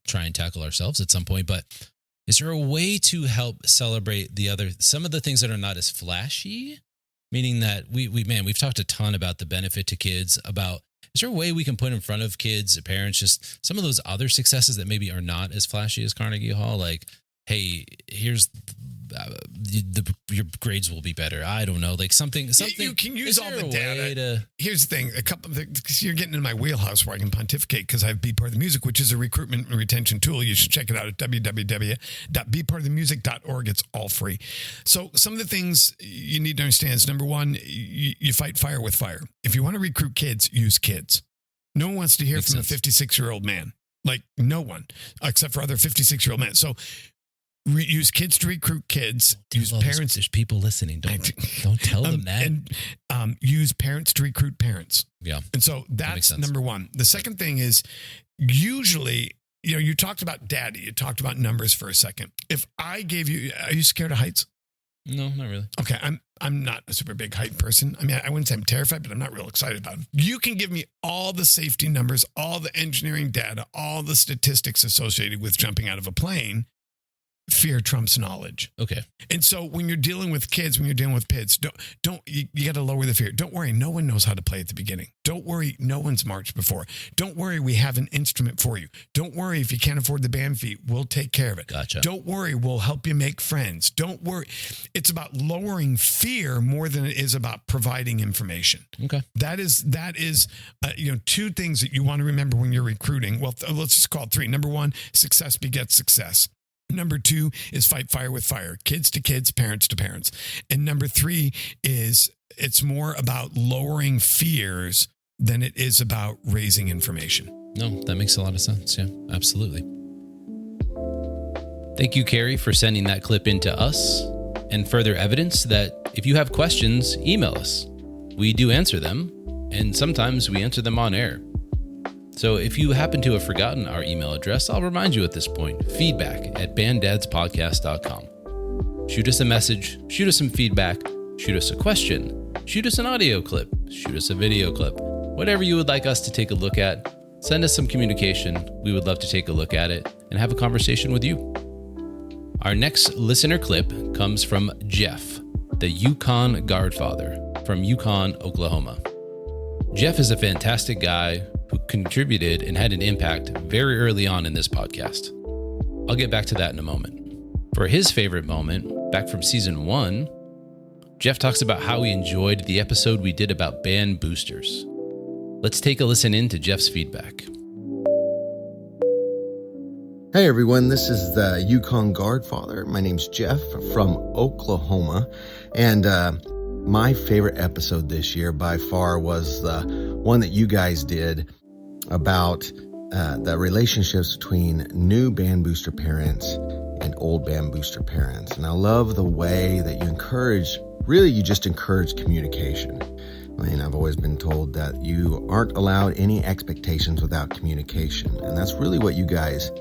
try and tackle ourselves at some point, but is there a way to help celebrate some of the things that are not as flashy? Meaning that we've talked a ton about the benefit to kids, is there a way we can put in front of kids, parents, just some of those other successes that maybe are not as flashy as Carnegie Hall? Like, hey, here's your grades will be better. I don't know, like something. You can use all the data. Here's the thing: because you're getting in my wheelhouse where I can pontificate, because I have Be Part of the Music, which is a recruitment and retention tool. You should check it out at www.bepartofthemusic.org. It's all free. So some of the things you need to understand is, number 1, you fight fire with fire. If you want to recruit kids, use kids. No one wants to hear from a 56-year-old man. Like, no one, except for other 56-year-old men. So use kids to recruit kids. Use parents. There's people listening. Don't tell them that. And use parents to recruit parents. Yeah. And so that's number 1. The second thing is, usually, you talked about daddy. You talked about numbers for a second. If I gave you, are you scared of heights? No, not really. Okay, I'm not a super big height person. I mean, I wouldn't say I'm terrified, but I'm not real excited about them. You can give me all the safety numbers, all the engineering data, all the statistics associated with jumping out of a plane. Fear trumps knowledge. Okay. And so when you're dealing with kids, you got to lower the fear. Don't worry. No one knows how to play at the beginning. Don't worry. No one's marched before. Don't worry. We have an instrument for you. Don't worry. If you can't afford the band fee, we'll take care of it. Gotcha. Don't worry. We'll help you make friends. Don't worry. It's about lowering fear more than it is about providing information. Okay. That is 2 things that you want to remember when you're recruiting. Well, let's just call it 3. Number 1, success begets success. Number 2 is fight fire with fire, kids to kids, parents to parents. And number 3 is it's more about lowering fears than it is about raising information. No, that makes a lot of sense. Yeah, absolutely. Thank you, Carrie, for sending that clip in to us, and further evidence that if you have questions, email us. We do answer them, and sometimes we answer them on air. So if you happen to have forgotten our email address, I'll remind you at this point: feedback@banddadspodcast.com. Shoot us a message, shoot us some feedback, shoot us a question, shoot us an audio clip, shoot us a video clip, whatever you would like us to take a look at. Send us some communication. We would love to take a look at it and have a conversation with you. Our next listener clip comes from Jeff, the Yukon Guardfather from Yukon, Oklahoma. Jeff is a fantastic guy who contributed and had an impact very early on in this podcast. I'll get back to that in a moment. For his favorite moment, back from season 1, Jeff talks about how he enjoyed the episode we did about band boosters. Let's take a listen in to Jeff's feedback. Hey everyone, this is the Yukon Guardfather. My name's Jeff from Oklahoma, and my favorite episode this year by far was the one that you guys did about the relationships between new band booster parents and old band booster parents. And I love the way that you just encourage communication. I mean, I've always been told that you aren't allowed any expectations without communication. And that's really what you guys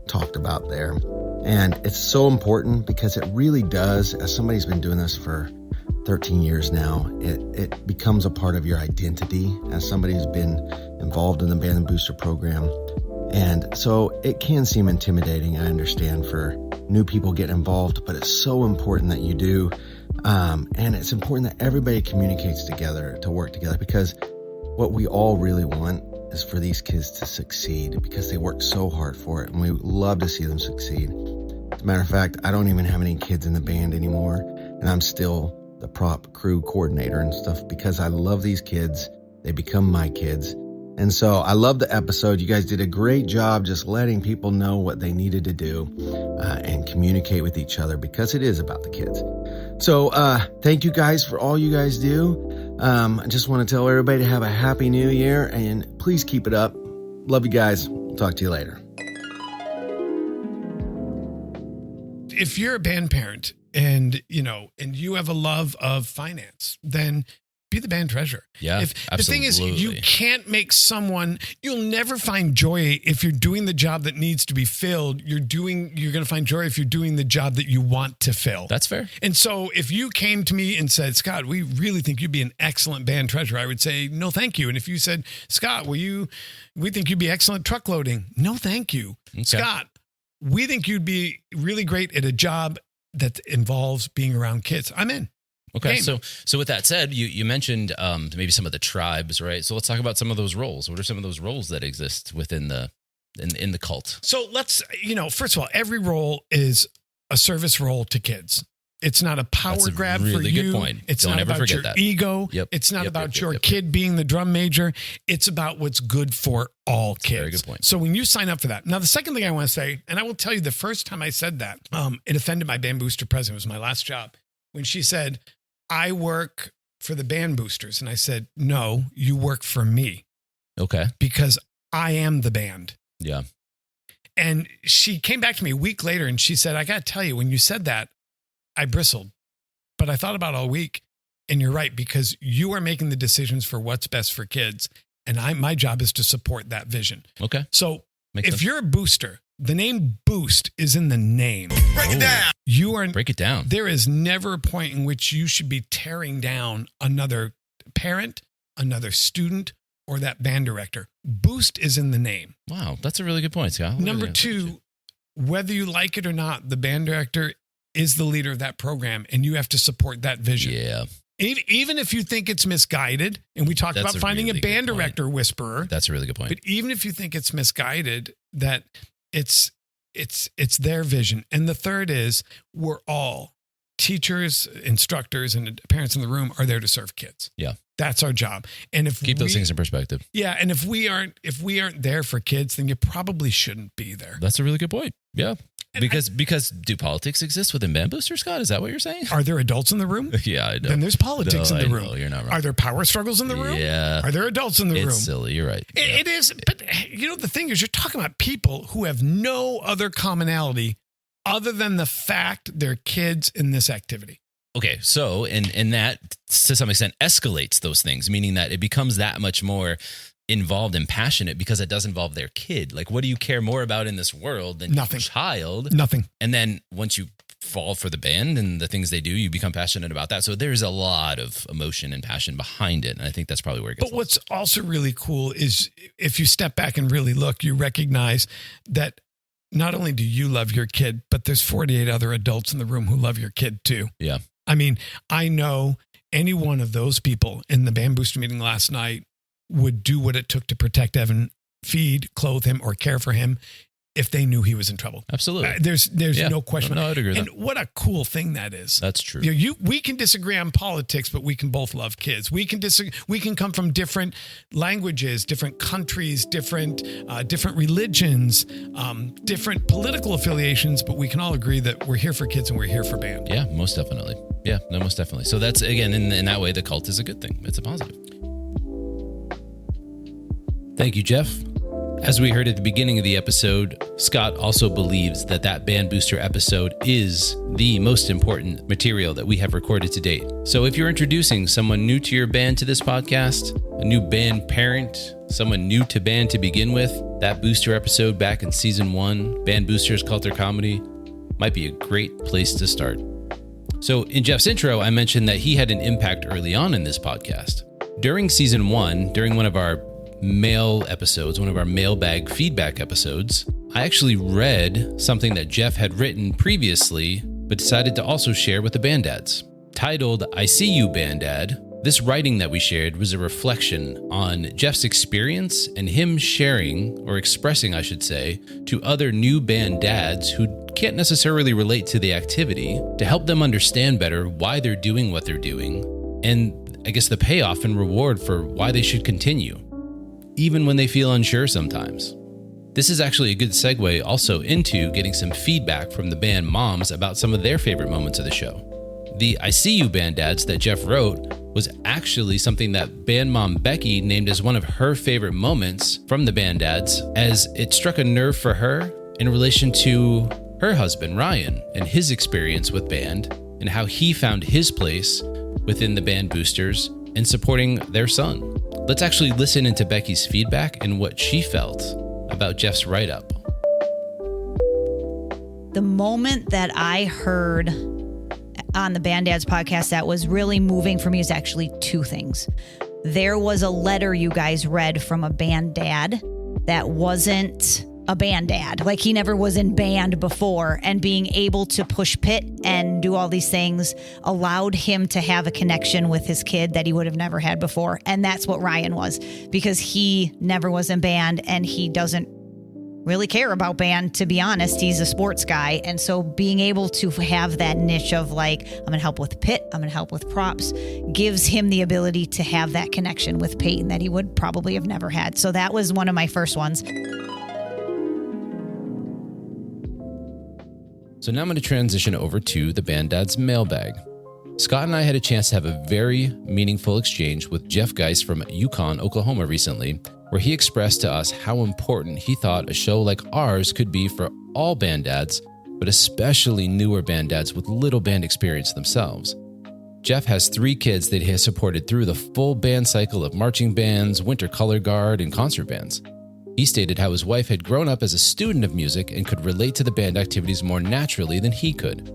talked about there. And it's so important because it really does, as somebody's been doing this for 13 years now, it becomes a part of your identity as somebody who's been involved in the Band Booster program. And so it can seem intimidating, I understand, for new people getting involved, but it's so important that you do. And it's important that everybody communicates together, to work together, because what we all really want is for these kids to succeed, because they work so hard for it, and we love to see them succeed. As a matter of fact, I don't even have any kids in the band anymore, and I'm still the prop crew coordinator and stuff because I love these kids. They become my kids. And so I love the episode. You guys did a great job just letting people know what they needed to do and communicate with each other, because it is about the kids. So thank you guys for all you guys do. I just want to tell everybody to have a happy new year, and please keep it up. Love you guys. Talk to you later. If you're a band parent and you have a love of finance, then be the band treasurer. Yeah, The thing is, you can't make you'll never find joy if you're doing the job that needs to be filled. You're going to find joy if you're doing the job that you want to fill. That's fair. And so if you came to me and said, Scott, we really think you'd be an excellent band treasurer, I would say, no, thank you. And if you said, Scott, we think you'd be excellent truck loading. No, thank you. Okay. Scott, we think you'd be really great at a job that involves being around kids. I'm in. Okay, so with that said, you mentioned maybe some of the tribes, right? So let's talk about some of those roles. What are some of those roles that exist within in the cult? So let's, first of all, every role is a service role to kids. It's not a power grab for you. That's a really good point. It's not about your ego. Yep. It's not about your kid being the drum major. It's about what's good for all kids. Very good point. So when you sign up for that. Now, the second thing I want to say, and I will tell you the first time I said that, it offended my band booster president. It was my last job. When she said, I work for the band boosters. And I said, no, you work for me. Okay. Because I am the band. Yeah. And she came back to me a week later and she said, I got to tell you, when you said that, I bristled, but I thought about it all week. And you're right, because you are making the decisions for what's best for kids. And my job is to support that vision. Okay. So if you're a booster, the name boost is in the name. Break it down. Break it down. There is never a point in which you should be tearing down another parent, another student, or that band director. Boost is in the name. Wow. That's a really good point, Scott. Number two, whether you like it or not, the band director is the leader of that program, and you have to support that vision. Yeah. Even if you think it's misguided, and we talked about finding a band director whisperer. That's a really good point. But even if you think it's misguided, that it's their vision. And the third is, we're all teachers, instructors, and parents in the room are there to serve kids. Yeah. That's our job. And if keep those things in perspective. Yeah. And if we aren't there for kids, then you probably shouldn't be there. That's a really good point. Yeah. Because do politics exist within band boosters, Scott? Is that what you're saying? Are there adults in the room? Yeah, I know. Then there's politics in the room. No, you're not right. Are there power struggles in the room? Yeah. Are there adults in the room? It's silly. You're right. It is. But the thing is, you're talking about people who have no other commonality other than the fact they're kids in this activity. Okay, so and that to some extent escalates those things, meaning that it becomes that much more involved and passionate because it does involve their kid. Like, what do you care more about in this world than Nothing. Your child? Nothing. And then once you fall for the band and the things they do, you become passionate about that. So there's a lot of emotion and passion behind it. And I think that's probably where it gets But what's also really cool is if you step back and really look, you recognize that not only do you love your kid, but there's 48 other adults in the room who love your kid too. Yeah. I mean, I know any one of those people in the band booster meeting last night would do what it took to protect Evan, feed, clothe him, or care for him if they knew he was in trouble. Absolutely. There's no question. No, I'd agree with and that. What a cool thing that is. That's true. We can disagree on politics, but we can both love kids. We can come from different languages, different countries, different religions, different political affiliations, but we can all agree that we're here for kids and we're here for band. Yeah, most definitely. Yeah, no, most definitely. So that's, again, in that way, the cult is a good thing. It's a positive. Thank you, Jeff. As we heard at the beginning of the episode, Scott also believes that band booster episode is the most important material that we have recorded to date. So if you're introducing someone new to your band to this podcast, a new band parent, someone new to band to begin with, that booster episode back in season 1, Band Boosters Culture Comedy, might be a great place to start. So in Jeff's intro, I mentioned that he had an impact early on in this podcast. During season 1, during one of our mail episodes, one of our mailbag feedback episodes, I actually read something that Jeff had written previously, but decided to also share with the Band Dads. Titled, "I See You, Band Dad," this writing that we shared was a reflection on Jeff's experience and him sharing, or expressing, I should say, to other new band dads who can't necessarily relate to the activity, to help them understand better why they're doing what they're doing, and I guess the payoff and reward for why they should continue, even when they feel unsure sometimes. This is actually a good segue also into getting some feedback from the band moms about some of their favorite moments of the show. The "I See You, Band Dads" that Jeff wrote was actually something that band mom Becky named as one of her favorite moments from the Band Dads, as it struck a nerve for her in relation to her husband, Ryan, and his experience with band and how he found his place within the band boosters and supporting their son. Let's actually listen into Becky's feedback and what she felt about Jeff's write-up. The moment that I heard on the Band Dads podcast that was really moving for me is actually two things. There was a letter you guys read from a band dad that wasn't a band dad. Like, he never was in band before, and being able to push pit and do all these things allowed him to have a connection with his kid that he would have never had before. And that's what Ryan was, because he never was in band and he doesn't really care about band, to be honest. He's a sports guy. And so being able to have that niche of like, I'm going to help with pit, I'm going to help with props, gives him the ability to have that connection with Peyton that he would probably have never had. So that was one of my first ones. So now I'm going to transition over to the Band Dad's mailbag. Scott and I had a chance to have a very meaningful exchange with Jeff Geis from Yukon, Oklahoma recently, where he expressed to us how important he thought a show like ours could be for all band dads, but especially newer band dads with little band experience themselves. Jeff has 3 kids that he has supported through the full band cycle of marching bands, winter color guard, and concert bands. He stated how his wife had grown up as a student of music and could relate to the band activities more naturally than he could.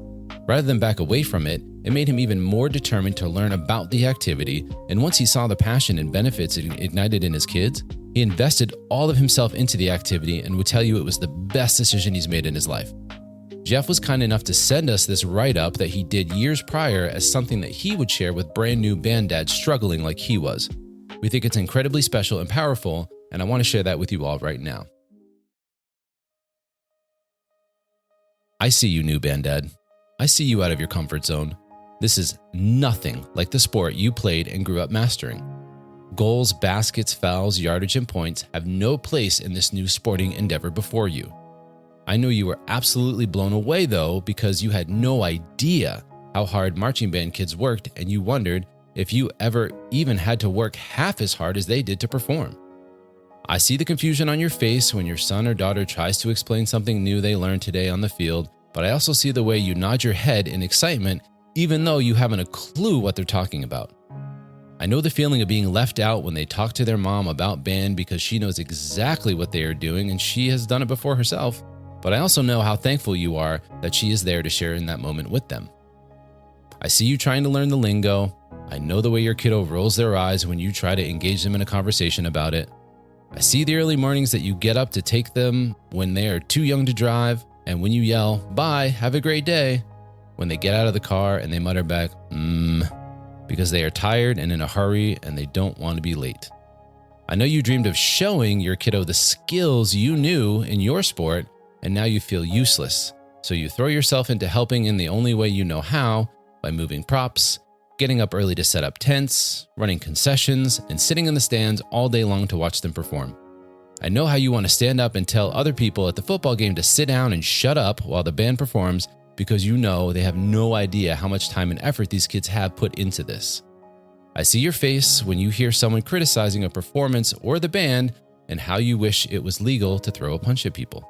Rather than back away from it, it made him even more determined to learn about the activity, and once he saw the passion and benefits it ignited in his kids, he invested all of himself into the activity and would tell you it was the best decision he's made in his life. Jeff was kind enough to send us this write-up that he did years prior as something that he would share with brand new band dads struggling like he was. We think it's incredibly special and powerful, and I want to share that with you all right now. I see you, new band dad. I see you out of your comfort zone. This is nothing like the sport you played and grew up mastering. Goals, baskets, fouls, yardage, and points have no place in this new sporting endeavor before you. I know you were absolutely blown away, though, because you had no idea how hard marching band kids worked, and you wondered if you ever even had to work half as hard as they did to perform. I see the confusion on your face when your son or daughter tries to explain something new they learned today on the field, but I also see the way you nod your head in excitement, even though you haven't a clue what they're talking about. I know the feeling of being left out when they talk to their mom about band because she knows exactly what they are doing and she has done it before herself, but I also know how thankful you are that she is there to share in that moment with them. I see you trying to learn the lingo. I know the way your kiddo rolls their eyes when you try to engage them in a conversation about it. I see the early mornings that you get up to take them when they are too young to drive, and when you yell, "Bye, have a great day," when they get out of the car and they mutter back, because they are tired and in a hurry and they don't want to be late. I know you dreamed of showing your kiddo the skills you knew in your sport, and now you feel useless. So you throw yourself into helping in the only way you know how, by moving props, getting up early to set up tents, running concessions, and sitting in the stands all day long to watch them perform. I know how you want to stand up and tell other people at the football game to sit down and shut up while the band performs because you know they have no idea how much time and effort these kids have put into this. I see your face when you hear someone criticizing a performance or the band and how you wish it was legal to throw a punch at people.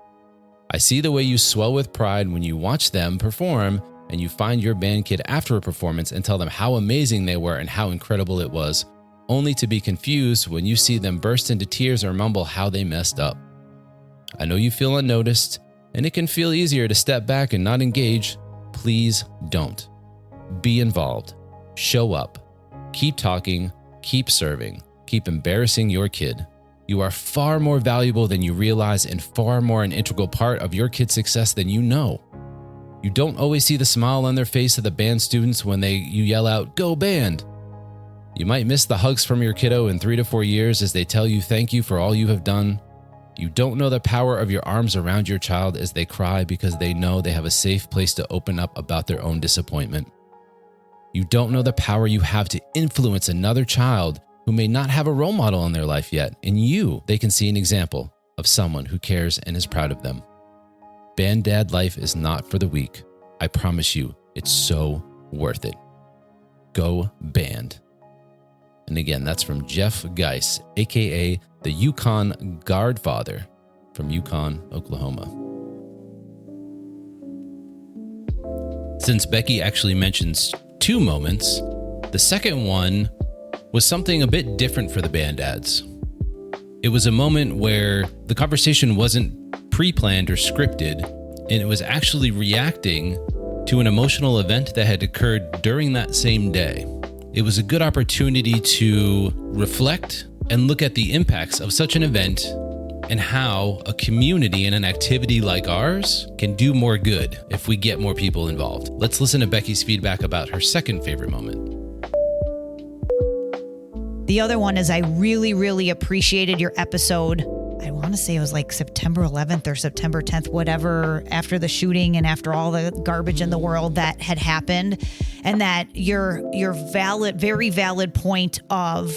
I see the way you swell with pride when you watch them perform and you find your band kid after a performance and tell them how amazing they were and how incredible it was, only to be confused when you see them burst into tears or mumble how they messed up. I know you feel unnoticed, and it can feel easier to step back and not engage. Please don't. Be involved. Show up. Keep talking. Keep serving. Keep embarrassing your kid. You are far more valuable than you realize and far more an integral part of your kid's success than you know. You don't always see the smile on their face of the band students when you yell out, "Go band!" You might miss the hugs from your kiddo in 3 to 4 years as they tell you thank you for all you have done. You don't know the power of your arms around your child as they cry because they know they have a safe place to open up about their own disappointment. You don't know the power you have to influence another child who may not have a role model in their life yet. In you, they can see an example of someone who cares and is proud of them. Band Dad life is not for the weak. I promise you, it's so worth it. Go Band. And again, that's from Jeff Geis, aka the Yukon Guard Father from Yukon, Oklahoma. Since Becky actually mentions 2 moments, the second one was something a bit different for the Band Dads. It was a moment where the conversation wasn't pre-planned or scripted, and it was actually reacting to an emotional event that had occurred during that same day. It was a good opportunity to reflect and look at the impacts of such an event and how a community and an activity like ours can do more good if we get more people involved. Let's listen to Becky's feedback about her second favorite moment. The other one is I really, really appreciated your episode. I want to say it was like September 11th or September 10th, whatever, after the shooting and after all the garbage in the world that had happened. And that your valid, very valid point of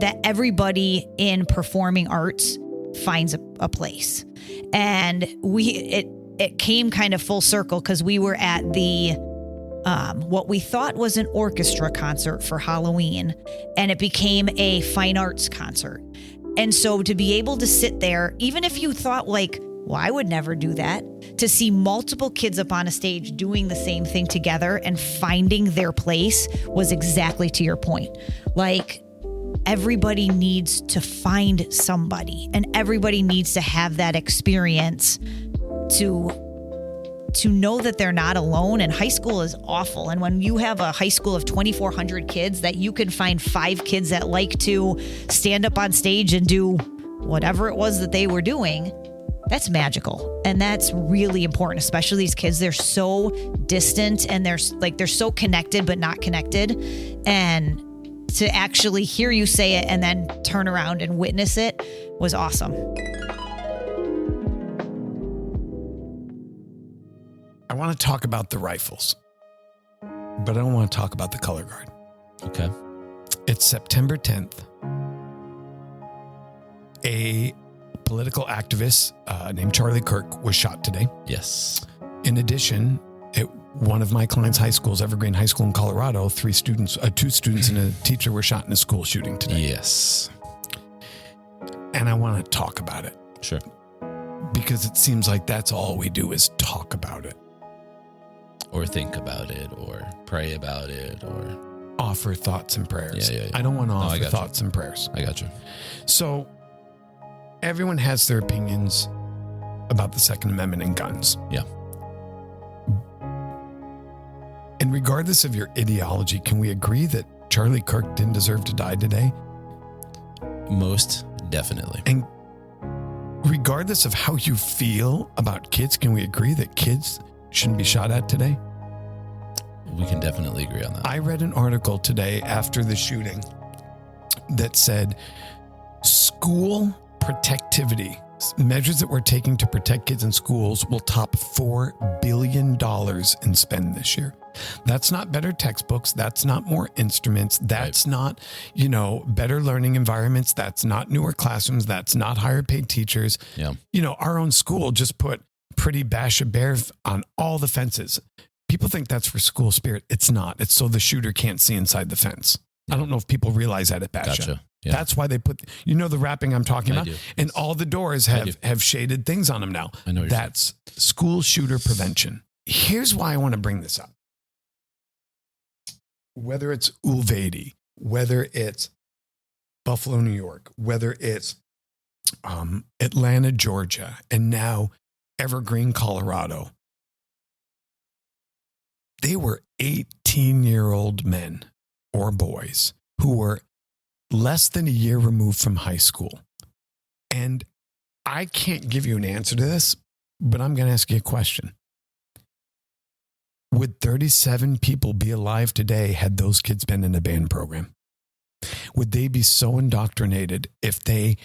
that everybody in performing arts finds a place. And it came kind of full circle because we were at the what we thought was an orchestra concert for Halloween, and it became a fine arts concert. And so to be able to sit there, even if you thought like, well, I would never do that, to see multiple kids up on a stage doing the same thing together and finding their place was exactly to your point. Like, everybody needs to find somebody, and everybody needs to have that experience to know that they're not alone. And high school is awful. And when you have a high school of 2,400 kids, that you can find 5 kids that like to stand up on stage and do whatever it was that they were doing, that's magical. And that's really important, especially these kids. They're so distant and they're so connected, but not connected. And to actually hear you say it and then turn around and witness it was awesome. I want to talk about the rifles, but I don't want to talk about the color guard. Okay. It's September 10th. A political activist named Charlie Kirk was shot today. Yes. In addition, at one of my clients' high schools, Evergreen High School in Colorado, 2 students and a teacher were shot in a school shooting today. Yes. And I want to talk about it. Sure. Because it seems like that's all we do is talk about it. Or think about it, or pray about it, or offer thoughts and prayers. Yeah. I don't want to offer thoughts and prayers. I got you. So everyone has their opinions about the Second Amendment and guns. Yeah. And regardless of your ideology, can we agree that Charlie Kirk didn't deserve to die today? Most definitely. And regardless of how you feel about kids, can we agree that kids shouldn't be shot at today? We can definitely agree on that. I read an article today after the shooting that said school protectivity, measures that we're taking to protect kids in schools, will top $4 billion in spend this year. That's not better textbooks. That's not more instruments. That's not, better learning environments. That's not newer classrooms. That's not higher paid teachers. Yeah. Our own school just put pretty Bash a Bear on all the fences. People think that's for school spirit. It's not. It's so the shooter can't see inside the fence. Yeah. I don't know if people realize that at Bash. Gotcha. Yeah. That's why they put, the wrapping I'm talking about? Do. And all the doors have shaded things on them now. I know what you're saying. That's school shooter prevention. Here's why I want to bring this up. Whether it's Uvalde, whether it's Buffalo, New York, whether it's Atlanta, Georgia, and now Evergreen, Colorado, They were 18-year-old men or boys who were less than a year removed from high school. And I can't give you an answer to this, but I'm going to ask you a question. Would 37 people be alive today had those kids been in a band program? Would they be so indoctrinated if they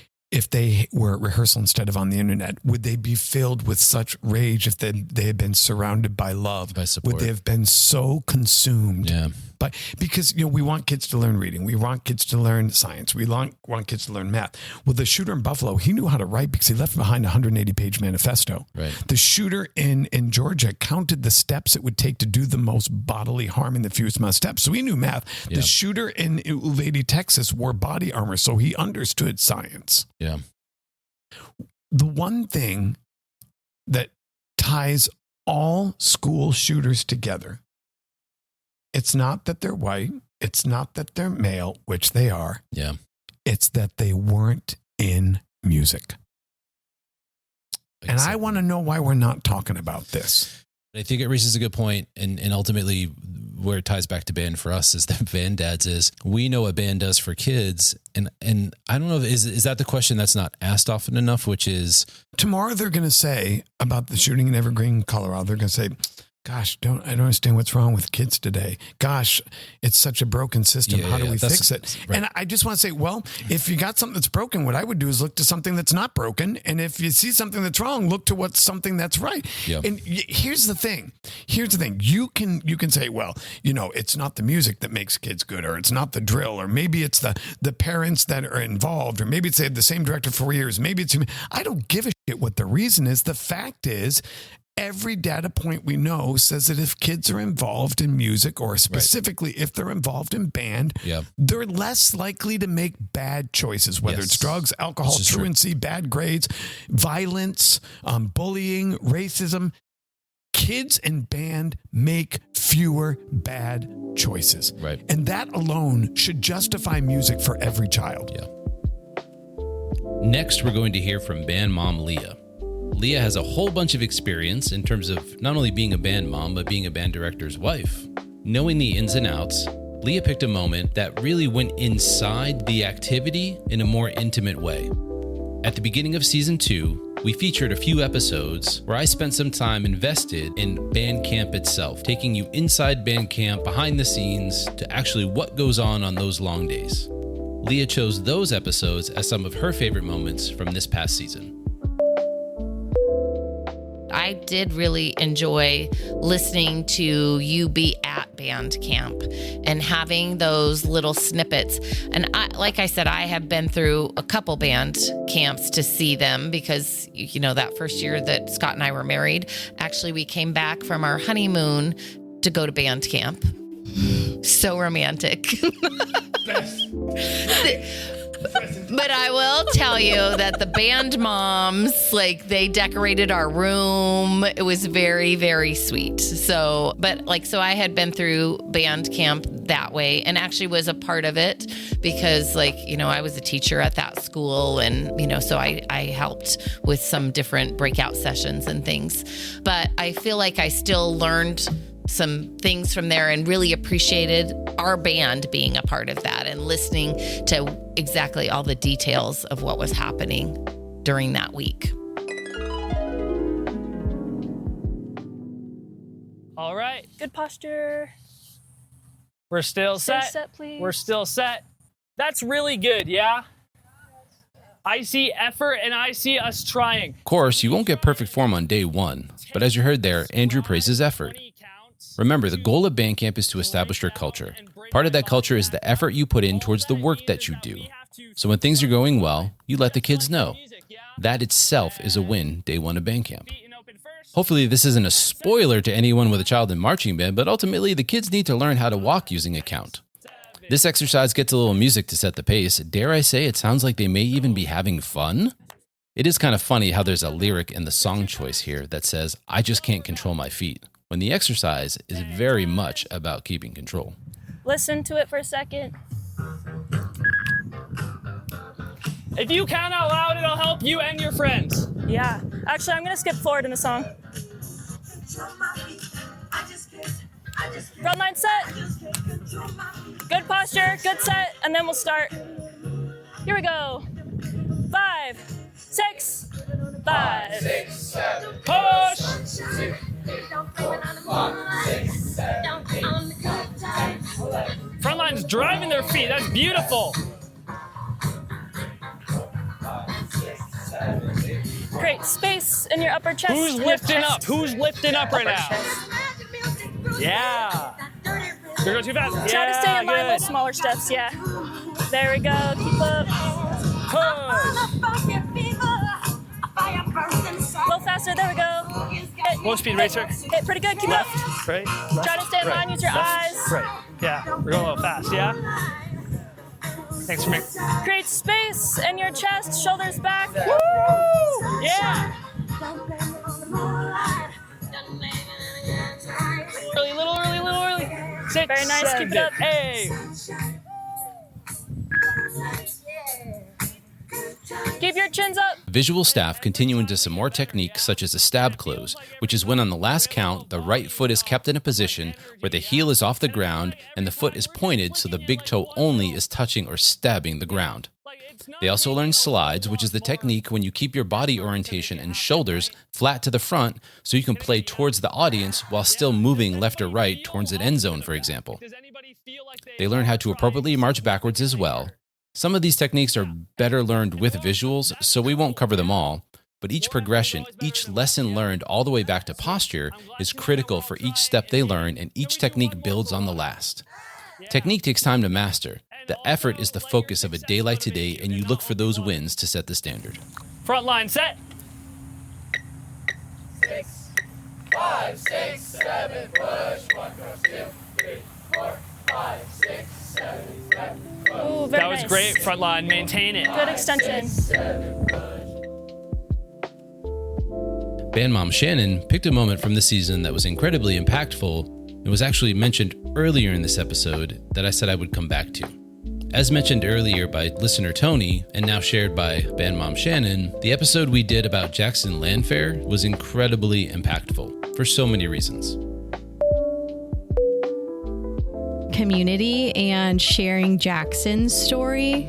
were at rehearsal instead of on the internet? Would they be filled with such rage if they had been surrounded by love? By support. Would they have been so consumed? Yeah. Because we want kids to learn reading. We want kids to learn science. We want kids to learn math. Well, the shooter in Buffalo, he knew how to write because he left behind a 180-page manifesto. Right. The shooter in Georgia counted the steps it would take to do the most bodily harm in the fewest amount of steps. So he knew math. Yeah. The shooter in Uvalde, Texas wore body armor, so he understood science. Yeah. The one thing that ties all school shooters together, it's not that they're white, it's not that they're male, which they are. Yeah. It's that they weren't in music. And I want to know why we're not talking about this. I think it reaches a good point, and ultimately where it ties back to band for us is that Band Dads is, we know what band does for kids, and I don't know, is that the question that's not asked often enough, which is... Tomorrow they're going to say about the shooting in Evergreen, Colorado, they're going to say, gosh, I don't understand what's wrong with kids today. Gosh, it's such a broken system. How do we fix it? Right. And I just want to say, well, if you got something that's broken, what I would do is look to something that's not broken. And if you see something that's wrong, look to what's something that's right. Yeah. And here's the thing. You can say, well, it's not the music that makes kids good, or it's not the drill, or maybe it's the parents that are involved, or maybe it's they had the same director for years. Maybe it's, I don't give a shit what the reason is. The fact is, every data point we know says that if kids are involved in music, or specifically if they're involved in band, they're less likely to make bad choices, whether it's drugs, alcohol, truancy, bad grades, violence, bullying, racism. Kids in band make fewer bad choices. Right. And that alone should justify music for every child. Yeah. Next, we're going to hear from band mom Leah. Leah has a whole bunch of experience in terms of not only being a band mom, but being a band director's wife. Knowing the ins and outs, Leah picked a moment that really went inside the activity in a more intimate way. At the beginning of season 2, we featured a few episodes where I spent some time invested in band camp itself, taking you inside band camp, behind the scenes, to actually what goes on those long days. Leah chose those episodes as some of her favorite moments from this past season. I did really enjoy listening to you be at band camp and having those little snippets. And like I said, I have been through a couple band camps to see them because, that first year that Scott and I were married, actually we came back from our honeymoon to go to band camp. So romantic. But I will tell you that the band moms, they decorated our room. It was very, very sweet. So I had been through band camp that way and actually was a part of it because I was a teacher at that school and, so I helped with some different breakout sessions and things. But I feel like I still learned some things from there and really appreciated our band being a part of that and listening to exactly all the details of what was happening during that week. All right. Good posture. We're still Stay set. set, please. We're still set. That's really good, yeah? I see effort and I see us trying. Of course, you won't get perfect form on day 1, but as you heard there, Andrew praises effort. Remember, the goal of Bandcamp is to establish your culture. Part of that culture is the effort you put in towards the work that you do. So when things are going well, you let the kids know. That itself is a win day 1 of Bandcamp. Hopefully this isn't a spoiler to anyone with a child in marching band, but ultimately the kids need to learn how to walk using a count. This exercise gets a little music to set the pace. Dare I say it sounds like they may even be having fun? It is kind of funny how there's a lyric in the song choice here that says, "I just can't control my feet," when the exercise is very much about keeping control. Listen to it for a second. If you count out loud, it'll help you and your friends. Yeah. Actually, I'm going to skip forward in the song. Front line set. Good posture, good set, and then we'll start. Here we go. 5, 6, 5, 6, 7, Push. Front line's driving their feet. That's beautiful. Great. Space in your upper chest. Who's your lifting chest. up? Who's lifting up right now? Yeah. You're going too fast. Try to stay in line, good. little smaller steps. Yeah. There we go. Keep up. Push. A little faster. There we go. Hit. Low speed racer. Hit pretty good. Keep Left, up. right, Try to stay in line. Use your eyes. right. Yeah, we're going a little fast, yeah? Thanks for me. Create space in your chest. Shoulders back. Woo! Yeah! Early. 6, Very nice, keep it up. 8. Keep your chins up. Visual staff continue into some more techniques such as a stab close, which is when on the last count, the right foot is kept in a position where the heel is off the ground and the foot is pointed so the big toe only is touching or stabbing the ground. They also learn slides, which is the technique when you keep your body orientation and shoulders flat to the front so you can play towards the audience while still moving left or right towards an end zone, for example. They learn how to appropriately march backwards as well. Some of these techniques are better learned with visuals, so we won't cover them all, but each progression, each lesson learned all the way back to posture is critical for each step they learn, and each technique builds on the last. Technique takes time to master. The effort is the focus of a day like today, and you look for those wins to set the standard. Front line set. 6, 5, 6, 7, push. 1, 2, 3, 4, 5, 6, 7, 8. Ooh, very That was nice. great, front line. Maintain it. Good extension. Band mom Shannon picked a moment from the season that was incredibly impactful and was actually mentioned earlier in this episode that I said I would come back to. As mentioned earlier by listener Tony, and now shared by band mom Shannon, the episode we did about Jackson Land Fair was incredibly impactful for so many reasons. Community and sharing Jackson's story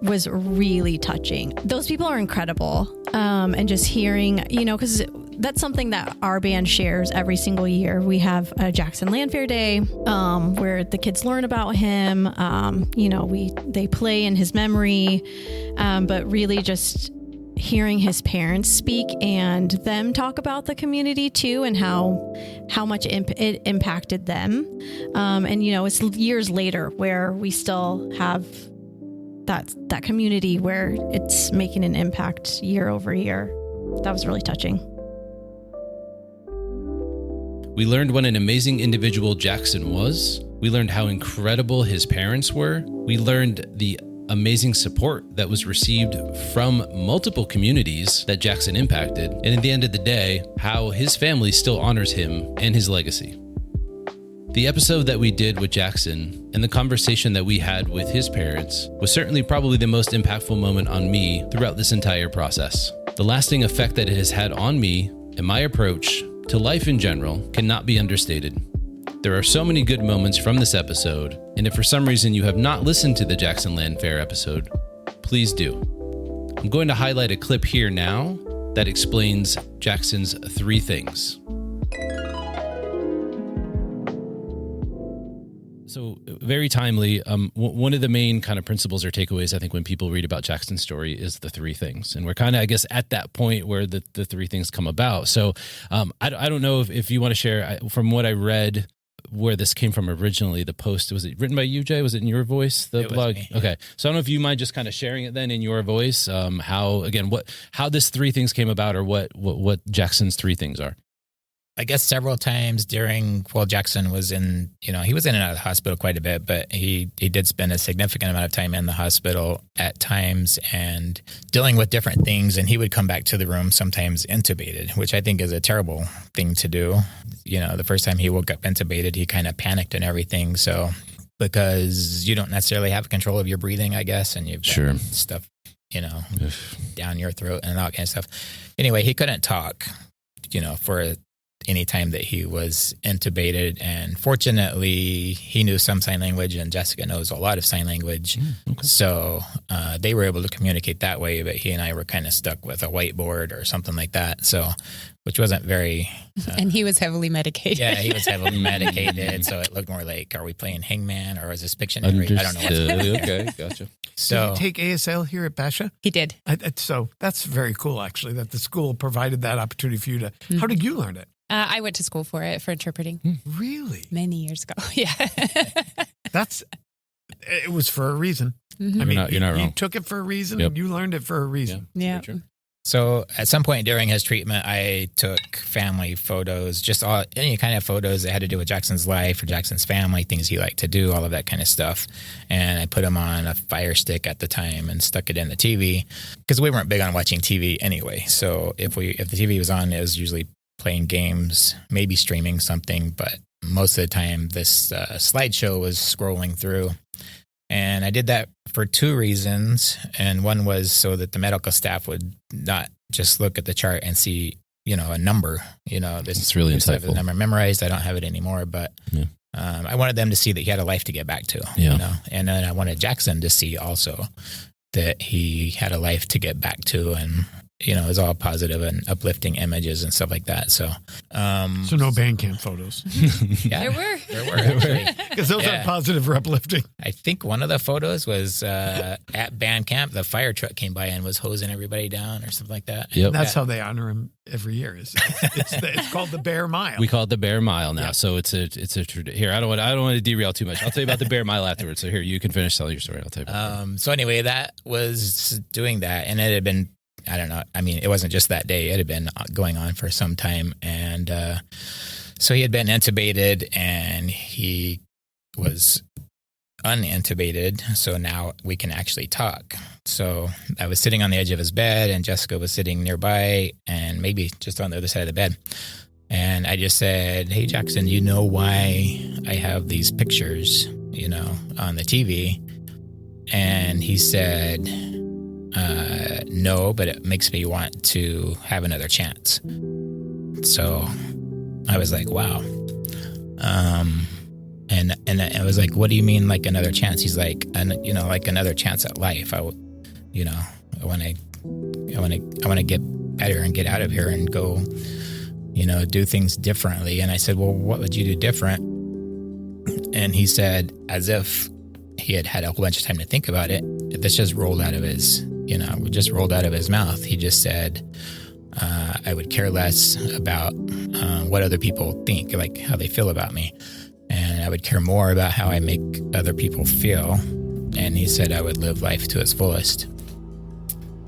was really touching. Those people are incredible. And just hearing, because that's something that our band shares every single year. We have a Jackson Land Fair Day where the kids learn about him. They play in his memory, but really just hearing his parents speak and them talk about the community too, and how much it impacted them. It's years later where we still have that community where it's making an impact year over year. That was really touching. We learned what an amazing individual Jackson was. We learned how incredible his parents were. We learned the amazing support that was received from multiple communities that Jackson impacted. And at the end of the day, how his family still honors him and his legacy. The episode that we did with Jackson and the conversation that we had with his parents was certainly probably the most impactful moment on me throughout this entire process. The lasting effect that it has had on me and my approach to life in general cannot be understated. There are so many good moments from this episode, and if for some reason you have not listened to the Jackson Land Fair episode, please do. I'm going to highlight a clip here now that explains Jackson's 3 things. So very timely. One of the main kind of principles or takeaways, I think, when people read about Jackson's story is the 3 things. And we're kind of, I guess, at that point where the 3 things come about. So I don't know if you want to share from what I read where this came from originally. The post, was it written by you, Jay? Was it in your voice, the blog? Me. Okay. So I don't know if you mind just kind of sharing it then in your voice, how this 3 things came about, or what Jackson's 3 things are. I guess several times Jackson was he was in and out of the hospital quite a bit, but he did spend a significant amount of time in the hospital at times and dealing with different things. And he would come back to the room sometimes intubated, which I think is a terrible thing to do. The first time he woke up intubated, he kind of panicked and everything. So because you don't necessarily have control of your breathing, I guess, and you've got stuff, down your throat and all that kind of stuff. Anyway, he couldn't talk, for anytime that he was intubated. And fortunately, he knew some sign language, and Jessica knows a lot of sign language. So they were able to communicate that way, but he and I were kind of stuck with a whiteboard or something like that. So, which wasn't very... and he was heavily medicated. Yeah, he was heavily medicated. So it looked more like, are we playing Hangman or is this Pictionary? I don't know. Okay, gotcha. So, did he take ASL here at Basha? He did. So that's very cool, actually, that the school provided that opportunity for you to... How did you learn it? I went to school for interpreting. Really? Many years ago. Yeah. It was for a reason. Mm-hmm. I mean, you're not wrong. You took it for a reason, Yep. and you learned it for a reason. Yeah. So at some point during his treatment, I took family photos, just any kind of photos that had to do with Jackson's life or Jackson's family, things he liked to do, all of that kind of stuff. And I put them on a Fire Stick at the time and stuck it in the TV because we weren't big on watching TV anyway. So if the TV was on, it was usually playing games, maybe streaming something, but most of the time this slideshow was scrolling through. And I did that for two reasons. And one was so that the medical staff would not just look at the chart and see, a number, It's really I have the insightful. number memorized. I don't have it anymore, but I wanted them to see that he had a life to get back to, and then I wanted Jackson to see also that he had a life to get back to. And, it was all positive and uplifting images and stuff like that. So, So no Bandcamp photos. yeah, There were. actually. Because those are positive or uplifting. I think one of the photos was at band camp. The fire truck came by and was hosing everybody down or something like that. Yep. That's how they honor him every year. It's called the Bear Mile. We call it the Bear Mile now. So it's a here. I don't want to derail too much. I'll tell you about the Bear Mile afterwards. So here, you can finish telling your story. I'll tell you about So anyway, that was doing that, and it had been, I don't know. I mean, it wasn't just that day. It had been going on for some time. And so he had been intubated and he was unintubated. So now we can actually talk. So I was sitting on the edge of his bed and Jessica was sitting nearby and maybe just on the other side of the bed. And I just said, "Hey, Jackson, you know why I have these pictures, on the TV?" And he said, "No, but it makes me want to have another chance." So I was like, wow. And I was like, "What do you mean, like another chance?" He's like, like another chance at life. I want to get better and get out of here and go, do things differently. And I said, "Well, what would you do different?" And he said, as if he had had a whole bunch of time to think about it, this just rolled out of his mouth. He just said, "I would care less about what other people think, like how they feel about me. And I would care more about how I make other people feel." And he said, "I would live life to its fullest."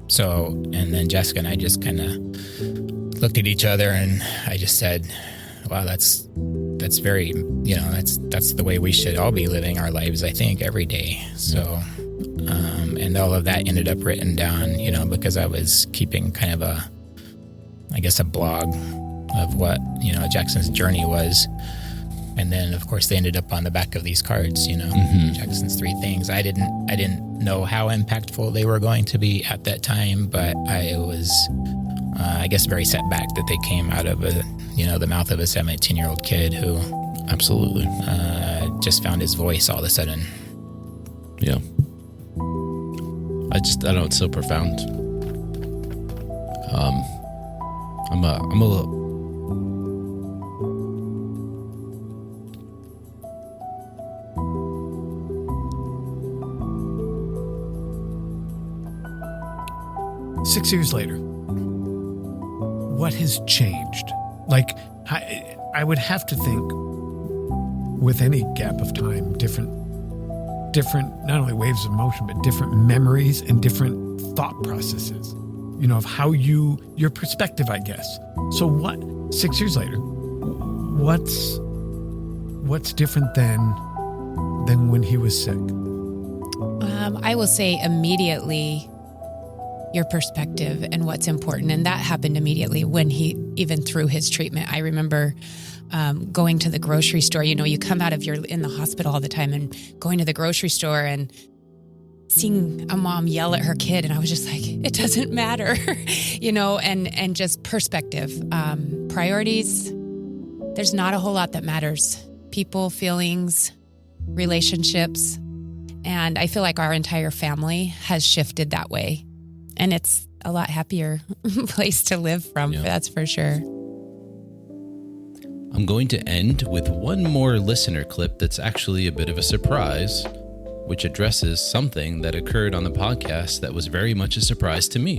So, and then Jessica and I just kind of looked at each other and I just said, "Wow, that's very, that's the way we should all be living our lives, I think, every day." So, and all of that ended up written down, because I was keeping kind of a blog of what, Jackson's journey was. And then, of course, they ended up on the back of these cards, Jackson's 3 things. I didn't know how impactful they were going to be at that time, but I was, very set back that they came out of the mouth of a 17-year-old kid who absolutely just found his voice all of a sudden. Yeah. I don't know, it's so profound. I'm a little... Six years later, what has changed? Like, I would have to think with any gap of time, different, not only waves of motion, but different memories and different thought processes, of how your perspective, I guess. So 6 years later, what's different than when he was sick? I will say immediately your perspective and what's important. And that happened immediately when even through his treatment. I remember going to the grocery store. You come out of in the hospital all the time and going to the grocery store and seeing a mom yell at her kid. And I was just like, it doesn't matter, and just perspective, priorities, there's not a whole lot that matters. People, feelings, relationships. And I feel like our entire family has shifted that way. And it's a lot happier place to live from, that's for sure. I'm going to end with one more listener clip that's actually a bit of a surprise, which addresses something that occurred on the podcast that was very much a surprise to me.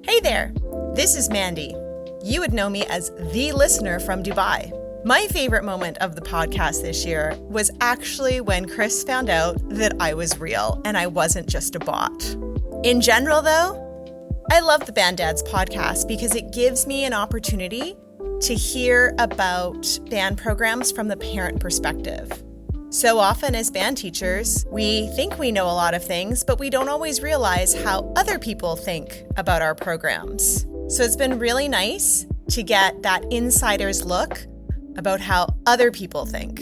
Hey there, this is Mandy. You would know me as the listener from Dubai. My favorite moment of the podcast this year was actually when Chris found out that I was real and I wasn't just a bot. In general, though, I love the Band Dads podcast because it gives me an opportunity to hear about band programs from the parent perspective. So often as band teachers, we think we know a lot of things, but we don't always realize how other people think about our programs. So it's been really nice to get that insider's look about how other people think.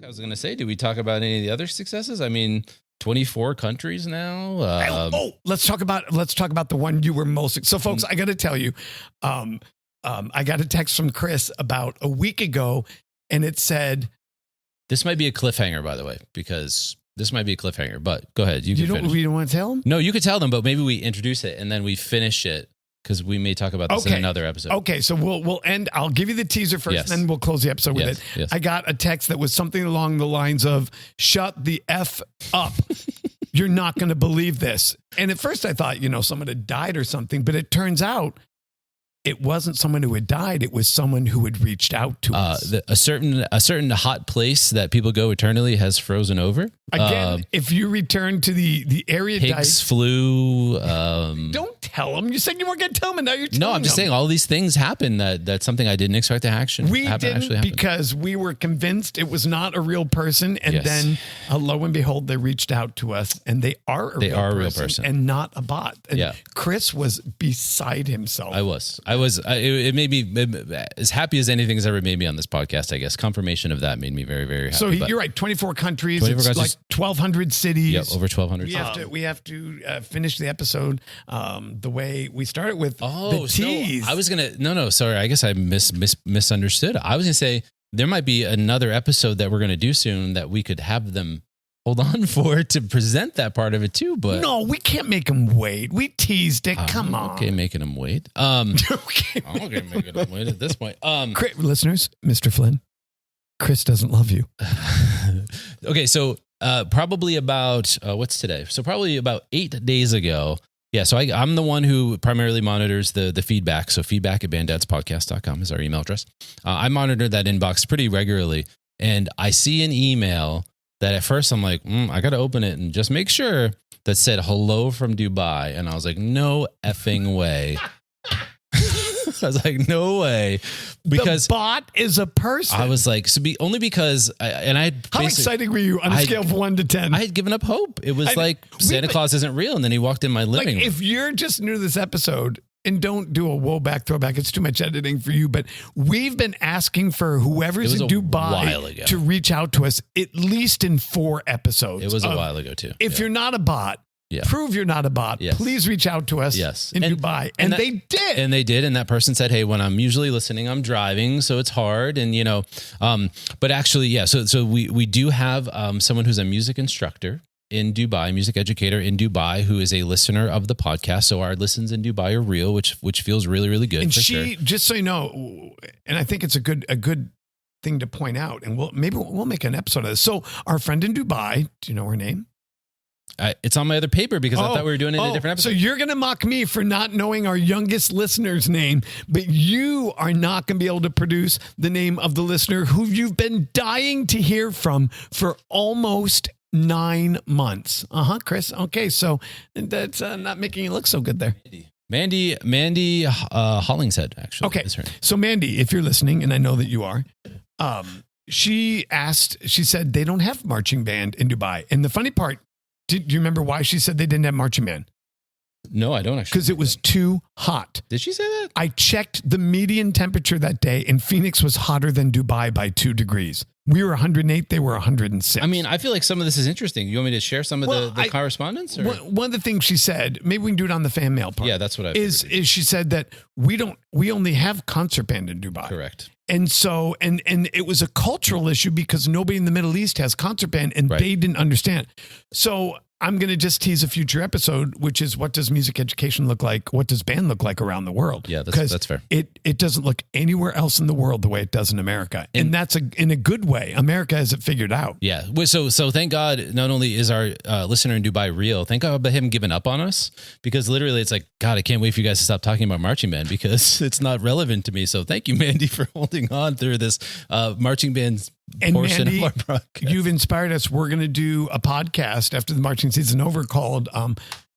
I was going to say, do we talk about any of the other successes? I mean, 24 countries now. Let's talk about the one you were most. So, folks, I got to tell you, I got a text from Chris about a week ago, and it said, "This might be a cliffhanger, by the way, because this might be a cliffhanger." But go ahead, you don't want to tell them? No, you could tell them, but maybe we introduce it and then we finish it. Because we may talk about this in another episode. Okay, so we'll end. I'll give you the teaser first, and then we'll close the episode with it. Yes. I got a text that was something along the lines of, "Shut the F up. You're not going to believe this." And at first I thought, someone had died or something, but it turns out it wasn't someone who had died. It was someone who had reached out to us. A certain hot place that people go eternally has frozen over. Again, if you return to the area, pigs flew. Don't tell them. You said you weren't going to tell them, and now you're telling them. No, I'm just saying all these things happen. That's something I didn't expect to happen. We didn't because we were convinced it was not a real person, and then lo and behold, they reached out to us, and they are a real person and not a bot. And Chris was beside himself. It made me as happy as anything has ever made me on this podcast, I guess. Confirmation of that made me very, very happy. So you're right. 24 countries. It's like 1,200 cities. Yep, over 1,200. We have to finish the episode the way we started with the tease. No, I was going to, sorry. I guess I misunderstood. I was going to say there might be another episode that we're going to do soon that we could have them hold on for to present that part of it too, but no, we can't make them wait. We teased it. Come on. Okay, making them wait. Okay, making them wait at this point. Listeners, Mr. Flynn, Chris doesn't love you. Okay, so probably about what's today? So probably about 8 days ago. Yeah, so I'm the one who primarily monitors the feedback. So feedback@banddadspodcast.com is our email address. I monitor that inbox pretty regularly, and I see an email that at first I'm like, I got to open it and just make sure, that said hello from Dubai. And I was like, no effing way. I was like, no way. Because the bot is a person. I was like, only because how excited were you on a scale of 1 to 10? I had given up hope. It was Santa Claus isn't real. And then he walked in my living room. If you're just new to this episode, and don't do a throwback. It's too much editing for you. But we've been asking for whoever's in Dubai to reach out to us at least in 4 episodes. It was a while ago too. If you're not a bot, prove you're not a bot. Yes. Please reach out to us in Dubai. And they did. And they did. And that person said, hey, when I'm usually listening, I'm driving, so it's hard. And, but actually, So we do have someone who's a music instructor in Dubai, music educator in Dubai, who is a listener of the podcast. So our listens in Dubai are real, which feels really, really good. And just so you know, and I think it's a good thing to point out, and we'll make an episode of this. So our friend in Dubai, do you know her name? It's on my other paper because I thought we were doing it in a different episode. So you're going to mock me for not knowing our youngest listener's name, but you are not going to be able to produce the name of the listener who you've been dying to hear from for almost 9 months. Chris. Okay, so that's not making you look so good there. Mandy Hollingshead, actually. Okay, so Mandy, if you're listening, and I know that you are, she said they don't have marching band in Dubai. And the funny part, do you remember why she said they didn't have marching band? No, I don't actually. Because it was too hot. Did she say that? I checked the median temperature that day, and Phoenix was hotter than Dubai by 2 degrees. We were 108, they were 106. I mean, I feel like some of this is interesting. You want me to share some of the correspondence? Or? One of the things she said, maybe we can do it on the fan mail part. Yeah, that's what I is she said that we only have concert band in Dubai. Correct. And so, and it was a cultural issue because nobody in the Middle East has concert band, and they didn't understand. So I'm going to just tease a future episode, which is what does music education look like? What does band look like around the world? Yeah, that's fair. It doesn't look anywhere else in the world the way it does in America. And that's in a good way. America has it figured out. Yeah. So thank God, not only is our listener in Dubai real, thank God about him giving up on us, because literally it's like, God, I can't wait for you guys to stop talking about marching band because it's not relevant to me. So thank you, Mandy, for holding on through this marching band portion Mandy, of our broadcast. You've inspired us. We're going to do a podcast after the marching season over called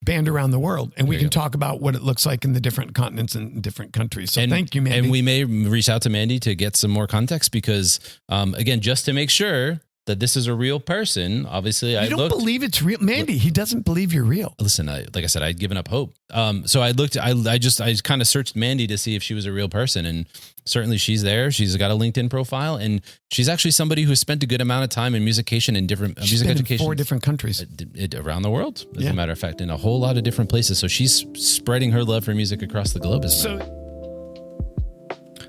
Band Around the World. And we can talk about what it looks like in the different continents and different countries. So thank you, Mandy. And we may reach out to Mandy to get some more context because, again, just to make sure that this is a real person, obviously you don't believe it's real. Mandy, he doesn't believe you're real. Listen, like I said, I'd given up hope. So I kind of searched Mandy to see if she was a real person, and certainly she's there. She's got a LinkedIn profile, and she's actually somebody who spent a good amount of time in musication in different music education. In 4 different countries. Around the world, as a matter of fact, in a whole lot of different places. So she's spreading her love for music across the globe.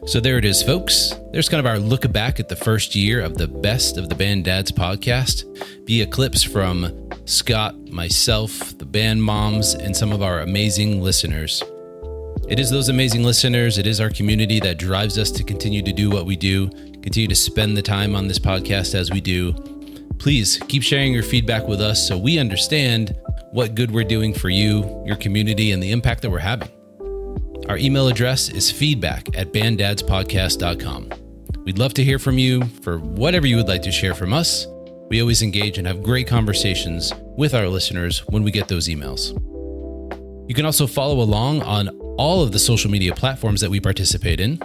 So there it is, folks. There's kind of our look back at the first year of the Best of the Band Dads podcast via clips from Scott, myself, the band moms, and some of our amazing listeners. It is those amazing listeners, it is our community that drives us to continue to do what we do, continue to spend the time on this podcast as we do. Please keep sharing your feedback with us so we understand what good we're doing for you, your community, and the impact that we're having. Our email address is feedback@banddadspodcast.com. We'd love to hear from you for whatever you would like to share from us. We always engage and have great conversations with our listeners when we get those emails. You can also follow along on all of the social media platforms that we participate in.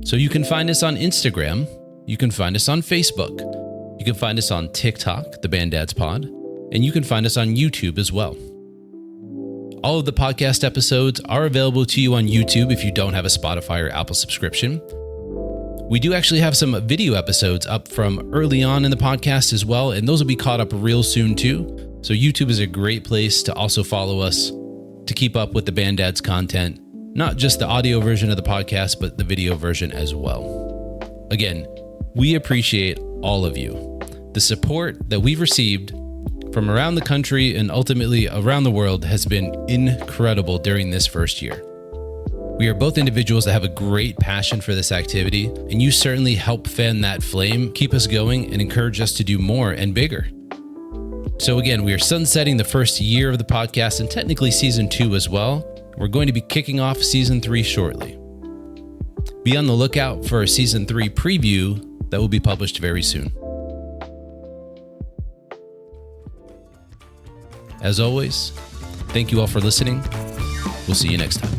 So you can find us on Instagram. You can find us on Facebook. You can find us on TikTok, the Band Dads Pod, and you can find us on YouTube as well. All of the podcast episodes are available to you on YouTube if you don't have a Spotify or Apple subscription. We do actually have some video episodes up from early on in the podcast as well, and those will be caught up real soon too. So YouTube is a great place to also follow us to keep up with the Band Dads content, not just the audio version of the podcast, but the video version as well. Again, we appreciate all of you. The support that we've received from around the country and ultimately around the world has been incredible during this first year. We are both individuals that have a great passion for this activity, and you certainly help fan that flame, keep us going, and encourage us to do more and bigger. So again, we are sunsetting the first year of the podcast and technically season 2 as well. We're going to be kicking off season 3 shortly. Be on the lookout for a season 3 preview that will be published very soon. As always, thank you all for listening. We'll see you next time.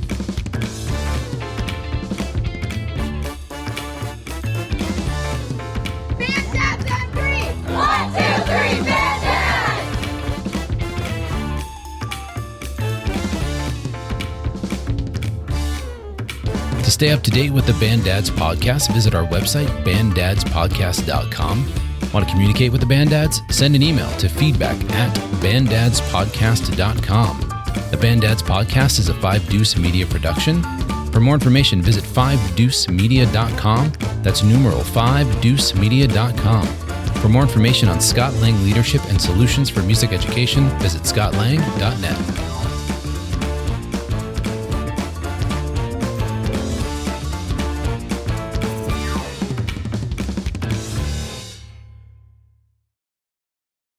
Band Dads on 3! 1, 2, 3, Band Dads! To stay up to date with the Band Dads podcast, visit our website, banddadspodcast.com. Want to communicate with the Band Dads? Send an email to feedback@banddadspodcast.com. The Band Dads podcast is a 5 Deuce Media production. For more information, visit 5deucemedia.com. That's numeral 5deucemedia.com. For more information on Scott Lang Leadership and Solutions for Music Education, visit scottlang.net.